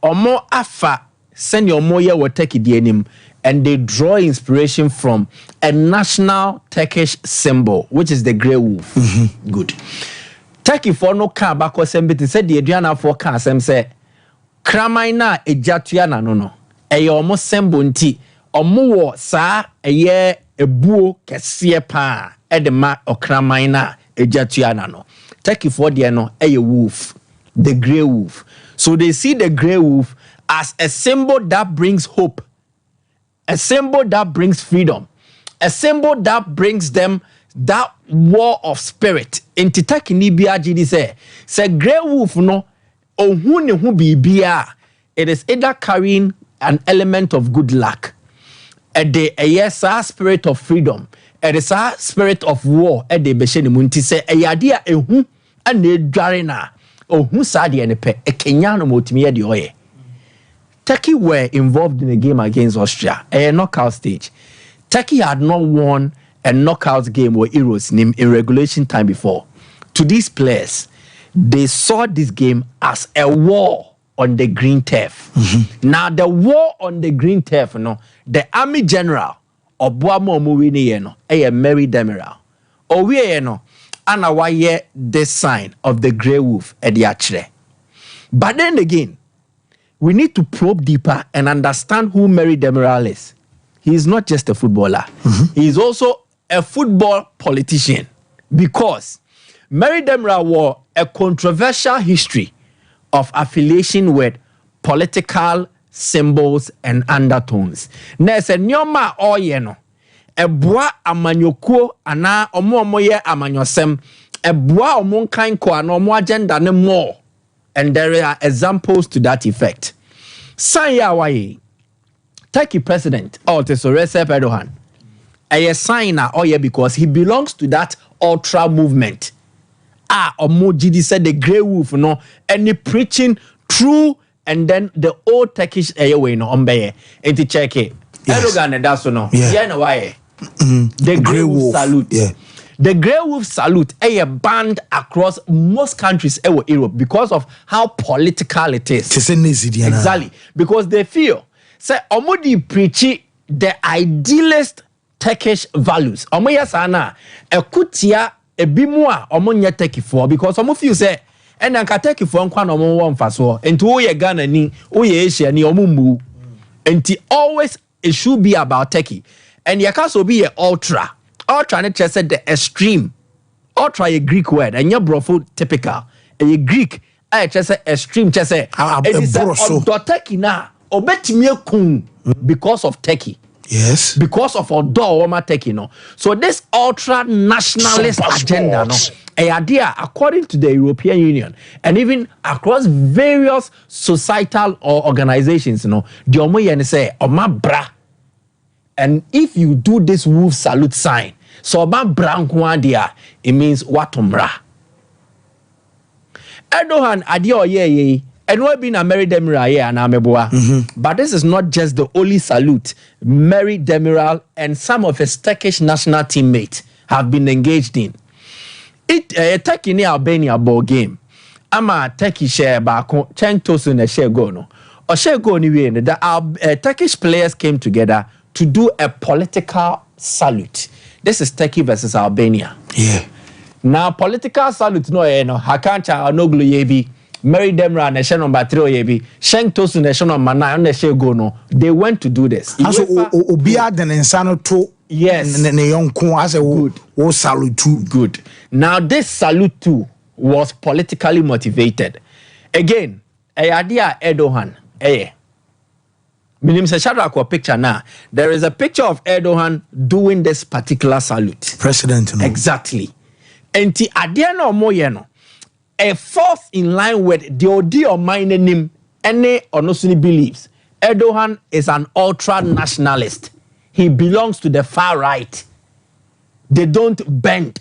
omo afa send your moye wo take di anim and they draw inspiration from a national Turkish symbol, which is the grey wolf. Good. Turkey for no car back or somebody said the Adriana for car some say Kramaina e jatuana no. A almost symbol nti omo sa a ye a buo kese pa e de ma Kramaina e jatuana no. Turkey for the no a wolf, the grey wolf. So they see the grey wolf as a symbol that brings hope, a symbol that brings freedom, a symbol that brings them that war of spirit. Inti Turkey ni biagidi say grey wolf no ohun ne hu bibia. It is either carrying an element of good luck, yes, a spirit of freedom, it is a spirit of war. De besheni munti say ayadia ehu ane dware na ohun sade ne pe ekenya no motimi de oye. Turkey were involved in a game against Austria, a knockout stage. Turkey had not won a knockout game with Euros in regulation time before. To these players, they saw this game as a war on the green turf. Now, the war on the green turf, the army general, Obuamo Muwini, a Mary Demiral, Owie, Anawaye, the sign of the grey wolf at the archery. But then again, we need to probe deeper and understand who Mary Demiral is. He is not just a footballer. He is also a football politician, because Mary Demiral wore a controversial history of affiliation with political symbols and undertones. Na se nyoma oye no ebua amanyokuo ana omo ye amanyosem ebua omo kan ko ana omo agenda ne more, and there are examples to that effect. Sanya waye Turkey president Recep Erdogan a signer because he belongs to that ultra movement. Omo Gidi said the grey wolf and he preaching true, and then the old Turkish way no ombeye enti check it. Erdogan and that's no. Yeah, no why. The grey wolf salute. Yeah. The grey wolf salute a banned across most countries in Europe because of how political it is. Exactly. Because they feel say omodi preach the idealist Turkish values. Omo yasana ekutia ebimua omo nya Turkey for, because omo feel say and anka Turkey for nkwa no omo won faso enti wo ye Ghana ni wo ye Asia ni omo mu enti always it should be about Turkey. And yakaso be a ultra ne said the extreme. Ultra a Greek word and your brofo typical a Greek I just extreme just say it is Turkey na obetimie kun because of Turkey. Yes. Because of Odo Turkey no. So this ultra nationalist agenda no a idea according to the European Union and even across various societal or organizations no the omo say oma bra. And if you do this wolf salute sign, so about branquadia, it means watumra. Erdogan adio ye and we been a Mary Demiral and Ameboa. But this is not just the only salute. Mary Demiral and some of his Turkish national teammates have been engaged in. It Turkey near Albania ball game. Ama Turkey share bako chen tosu na share go no. Or share go ni we the Turkish players came together to do a political salute. This is Turkey versus Albania. Yeah. Now political salute no hakancha no glu yebi. Mary Demiral nation number 3 yebi. Shank Tosu nation number 9 on the go no. They went to do this. Also obia den ensano to yes. Ne yonko as a good salute too. Good. Now this salute too was politically motivated. Again, idea Erdogan. Minim se shadra ko picture now. There is a picture of Erdogan doing this particular salute. President. No? Exactly. Enti adia no mo ye no. A fourth in line with the odi or mine name any onosuni believes. Erdogan is an ultra nationalist. He belongs to the far right. They don't bend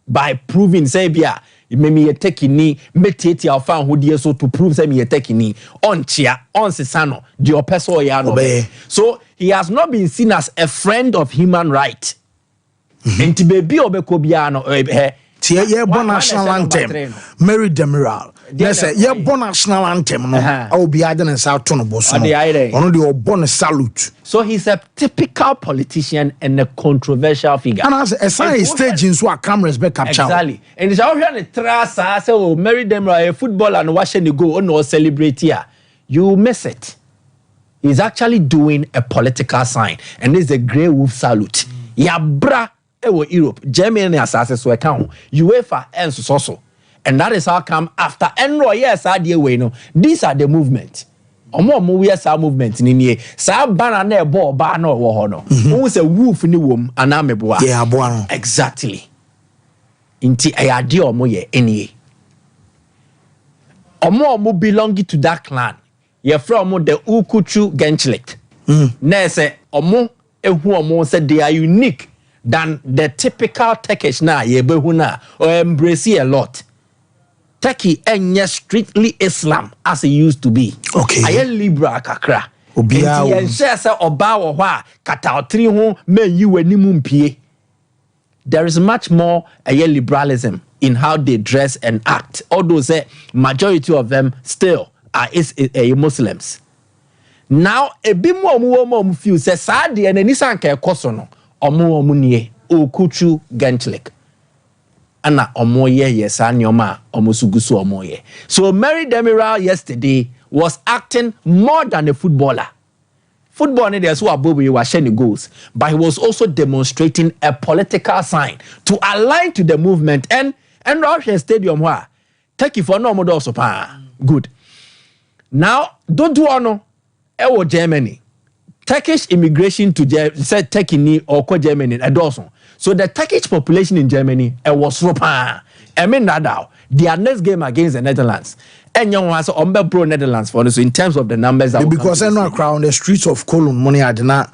by proving say bia me ye take ni meteti alfa ho die so to prove say me ye take ni on chia on sesano the opeso ya no. So he has not been seen as a friend of human right. Enti baby obeko bia no tie ye bon national anthem Mary Demiral Let's say yeah, born national anthem. No, I will be adding and South Tonobo. Only the born salute. So he's a typical politician and a controversial figure. And as a sign stage in so a cameras back up. Exactly. And it's out here in Trasa, so marry them a football and watching you go no celebrate here. You miss it. He's actually doing a political sign, and this is a grey wolf salute. Yabra ewo Europe, Germany as so account, UEFA and so. And that is how come after Enro yes we no. These are the movement. Omo we are movement ni nie. Sa banner na ebo ba na wo ho no. Who say wolf ni wom anameboa. Yeah, aboa. Exactly. Inti ayade omo ye enie. Omo belong to that clan. Ye from the Ukuchu Genchlik. Na say omo ehu omo say they are unique than the typical Turkish na ye behu na or embrace a lot. Turkey enye strictly Islam as it used to be. Okay. Aye liberal kakra. Obia yen share say oba wo ho a kataotri ho men yi wanimu mpie. There is much more aye liberalism in how they dress and act. Although say majority of them still are Muslims. Now a bit more feel say sadi and enisan ka ekoso no omo nie okuchu gentlik. Ana omoye yesa nyoma omosugusu omoye. So Mary Demiral yesterday was acting more than a footballer. Football there's who Abobi was sharing goals, but he was also demonstrating a political sign to align to the movement and Russia Stadium where Turkey for no more also good. Now don't do ono ewo Germany. Turkish immigration to said Turkey ni or Germany adorson. So the Turkish population in Germany was ropa. I mean that their next game against the Netherlands. And young was on pro Netherlands for this in terms of the numbers that because I know a crowd on the streets of Cologne money I did not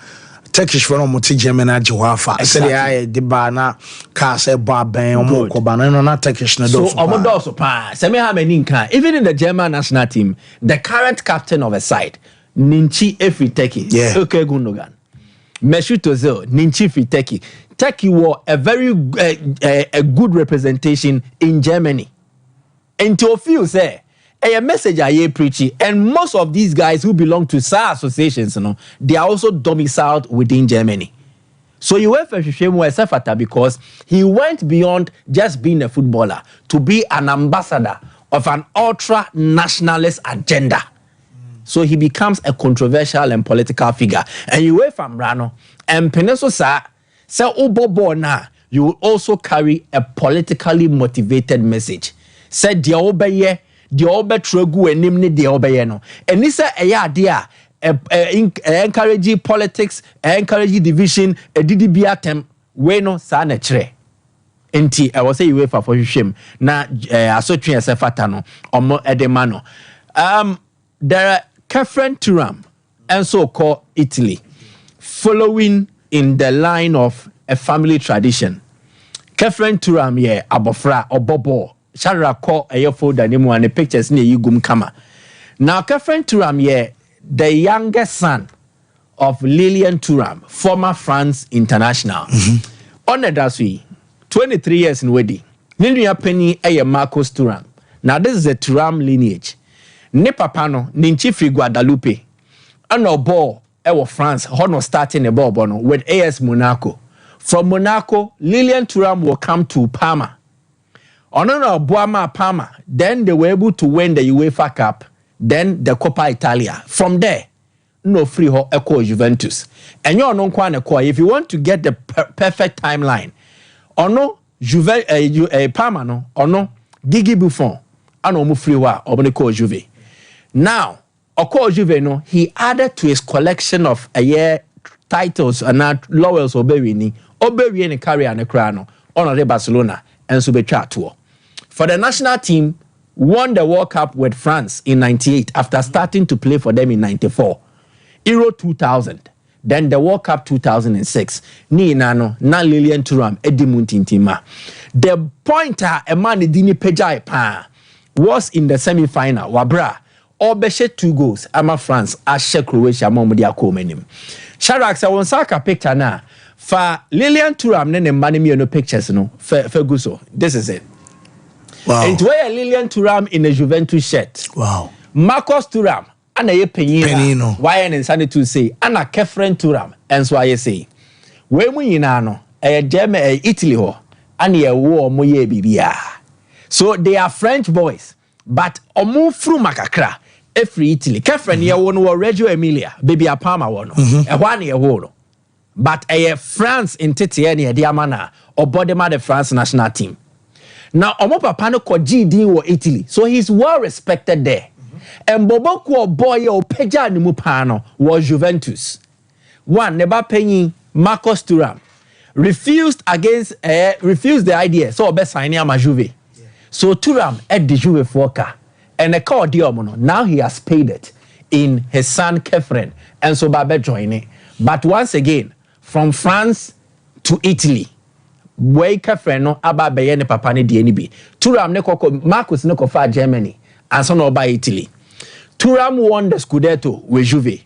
Turkish for multi German Joafa. I said I did bana cast bar ban or more cobana not Turkish na so also pa. Semi have even in the German national team, the current captain of a side, Ninchi Efi Turkey. Yeah. Okay, Gundogan. Mesut Ozil, Ninchi Fi Turkey. Turkey were a very a good representation in Germany. And to a few say, a message I preaching, and most of these guys who belong to SAR associations, they are also domiciled within Germany. So you went for Shemu because he went beyond just being a footballer to be an ambassador of an ultra-nationalist agenda. So he becomes a controversial and political figure. And you went from Rano and Peninsula. So you will also carry a politically motivated message. Said the obeye, the obetregu enimni the obeye no. And this a idea encourage politics, encourage division, a DDB attempt we no sa na chere. Enti I was say you for shame. Na asotwe esefata no omo edemano. There are Kefren Turam and so called Italy following in the line of a family tradition. Kefren Turam ye abofra obobo Shara call a folder name and the pictures near you gum kama. Now Kefren Turam ye the youngest son of Lilian Turam, former France international. On the dasui 23 years in wedding. Nilia Penny a Marcos Turam. Now this is a Turam lineage. Ne papano ninchi fi Guadalupe. Ano ball ewo France hono starting the ball bono with AS Monaco. From Monaco, Lilian Turam will come to Parma. Ono Boama Parma. Then they were able to win the UEFA Cup. Then the Coppa Italia. From there, no free ho echo Juventus. And you're non kwane kwa. If you want to get the perfect timeline, ono Parma no ono Gigi Buffon ano mu free wa obone ko Juve. Now, Oko Juve no, he added to his collection of a year titles and not laurels Obewini carry and a crown on the Barcelona and Subetcha tour. For the national team, won the World Cup with France in 98 after starting to play for them in 94. Euro 2000, then the World Cup 2006. Ni nano na Lilian Turam Edimuntintima. The pointer a man dini pejai pa was in the semi-final. Wabra Obeshe 2 goals. Ama France ashe Croatia mamudi akomenim. Sharak sa wonsaka picture na fa Lilian Turam ne mbani mi no pictures no fe guso. This is it. Wow. And where Lilian Turam in a Juventus shirt. Wow. Marcus Turam, and a Penino. Why an insanity to say, and a Kefren Turam, and so I say. When we in a German Italy ho, and ye war moye bibia. So they are French boys, but omu through Macacra, every Italy. Kefren ye won war Reggio Emilia, baby a Palma one, a 1 year old. But a France in Titiania Diamana, or Bodema the France national team. Now, Omo Papano ko GD or Italy, so he's well respected there. And Bobo ko boy or Peja Nimupano was Juventus. One, never paying Marcus Turam. Refused the idea. So best signing a Juve. So Turam at the Juve Foka. And a call Diomono. Now he has paid it in his son Kefren. And so Babe joining. But once again, from France to Italy. Where Kefren no aba beye ne papa ne die ni bi. Turam ne koko Marcus ne kofa Germany. And so no by Italy. Turam won the Scudetto with Juve.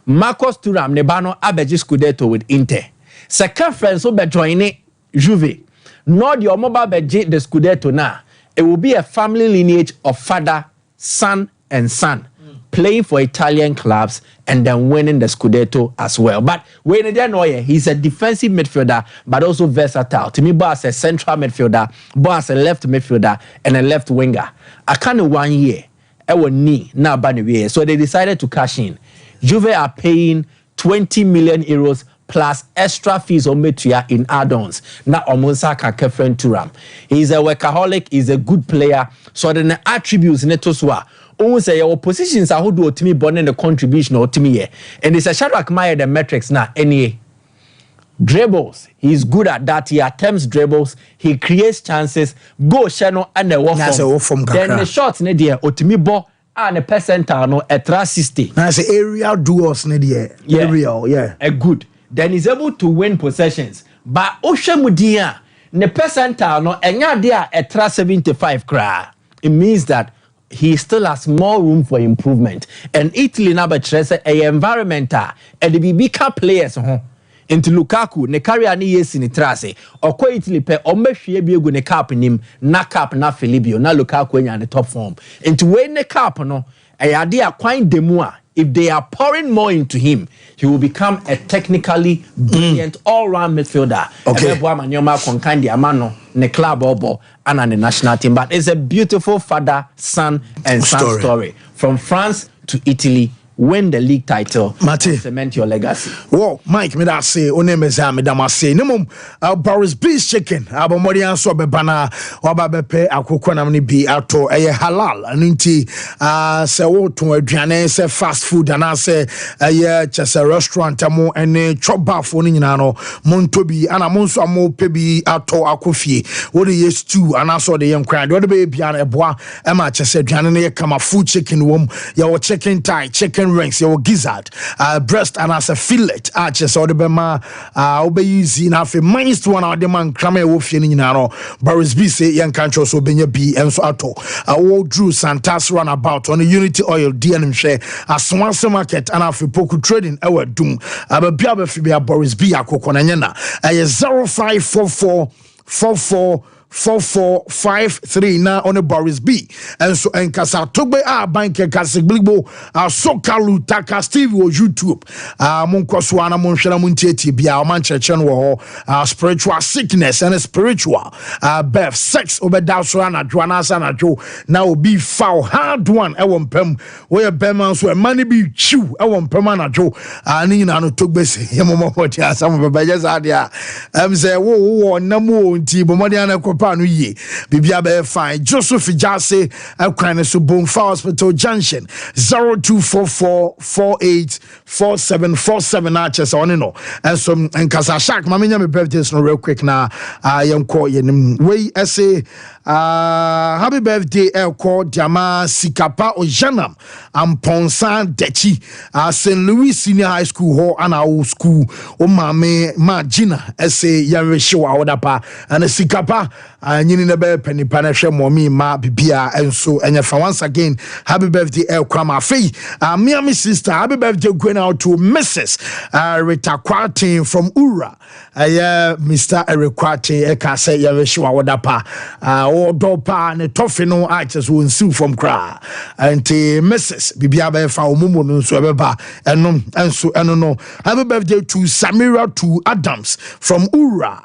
Marcus Turam ne bano abeji Scudetto with Inter. Second friend so be joining Juve. Not your mobile beji the Scudetto na. It will be a family lineage of father, son, and son playing for Italian clubs and then winning the Scudetto as well. But when they know he's a defensive midfielder, but also versatile. To me, Boss a central midfielder, Boss a left midfielder, and a left winger. I can't 1 year. I will need now banner. So they decided to cash in. Juve are paying 20 million euros plus extra fees on Metuya in add-ons. Now Omonsa Kefren Turam. He's a workaholic, he's a good player. So the attributes netoswa. Say your positions are who do to me born in the contribution or to me. And it's a Shadrach Meyer the metrics now. Any dribbles, he's good at that. He attempts dribbles, he creates chances, go channel and the walk from. Then the shots ne dear or to me ball and a percentile no at 60. That's the aerial duos ne dear. Aerial, yeah. A good. Then he's able to win possessions. But Oshamudia ne percentile no enya dear at 75 cra. It means that he still has more room for improvement. And Italy now betrays a environmental and the BBK players into Lukaku ne carry ani yes in trase or ko Italy pe o mehwe biegu ne cap nim na cap na Filipio na Lukaku enya the top form. Into when the cap no ade akwan demu a if they are pouring more into him, he will become a technically brilliant all-round midfielder. Okay. Ne club obo and the national team. But it's a beautiful father, son, and son story. From France to Italy, win the league title, Mate, cement your legacy. Whoa, Mike, me that say, oneme me dama say, no Boris Beef chicken, abomodian so be bana, waba bepe akukwana mni bi ato, halal, aninti, se woto aduane, se fast food, and se chese restaurant, amo, ene chop bar for ninano, montobi, ana monso amo pebi ato akufi, what ye stew, and I saw the young crowd, what the baby and a bois, emma chese aduane, kama food chicken wom, your chicken thigh, chicken rings, your gizzard, breast, and as a fillet, arches, or the bema, obey easy enough. Minus one of the man, Crame Wolfian in Nano, Boris B. say, young country, so Benya B. and so ato. Old Drew Santas run about on the Unity Oil DNM share, a small market, and after Poku trading, our doom. I'm a Biaba Fibia Boris B. Akokonana, a 0544444453 now on a Boris B. And so and Kasa Togbe banker Kasiglibo Sokalu Taka Steve or YouTube. Monkoswana Monshana Muntieti Bia Manchechan war spiritual sickness and spiritual birth sex over Dasrana Juanasana Joe now be foul hard one pem where Bemans where money be chew Pemana Joe Nina no Togbe Yamomotia some of the Bajas Adia say whoa Namu Tibomadiana Bibia be fine. Joseph Jase, Alquine Subon Hospital Junction 0244484747 arches on and some and Kasashak. Mamma, my birthday no real quick now. I am calling way essay. Happy birthday, Elko Diama Sikapa Ojanam and Ponsan Dechi, St. Louis Senior High School Hall and our school. O Mame Magina, essay Yarisho Awadapa and a Sikapa. And you need a penny panasha mommy ma bibia and so and if once again happy birthday El Krama Fee Miami sister happy birthday going out to Mrs. Rita Quartin from Ura Mr. Erekwate eka say yɛrehyewa woda pa ɔdɔ pa ne tɔfe no akyɛ so nsiw fam kra nti Mrs. bibia bɛfa omumu no nso ɛbɛba ɛno no happy birthday to Samira to Adams from Ura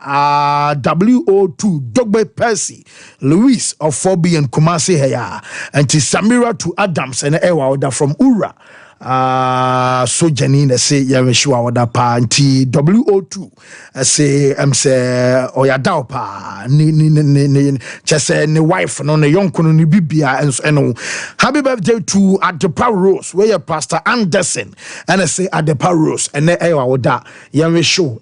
WO2 Dogbe Percy Louis of 4B and Kumasi Heya and Samira to Adams and Ewa Oda from Ura so Janine say Yameshua Oda pa anti WO2 say say oyadao pa ni chese ni wife no ne yonko no ni bibia and happy birthday to Adepa Rose where your Pastor Anderson and I say Adepa Rose and Ewa Oda Yamesho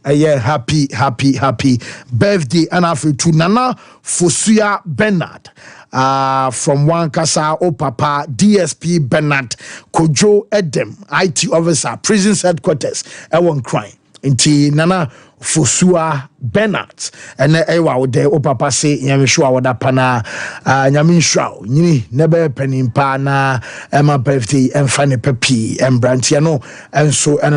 happy birthday and after to Nana Fosuya Bernard from Wankasa Opapa DSP Bernard Kojo Edem IT officer prisons headquarters Ewon crime inti Nana Fosua Bernard and ewa de Opapa say Yamishua wada pana Nyaminshrao Nini nebe penimpa na Emma birthday and Fanny Pepi and Brantiano and so and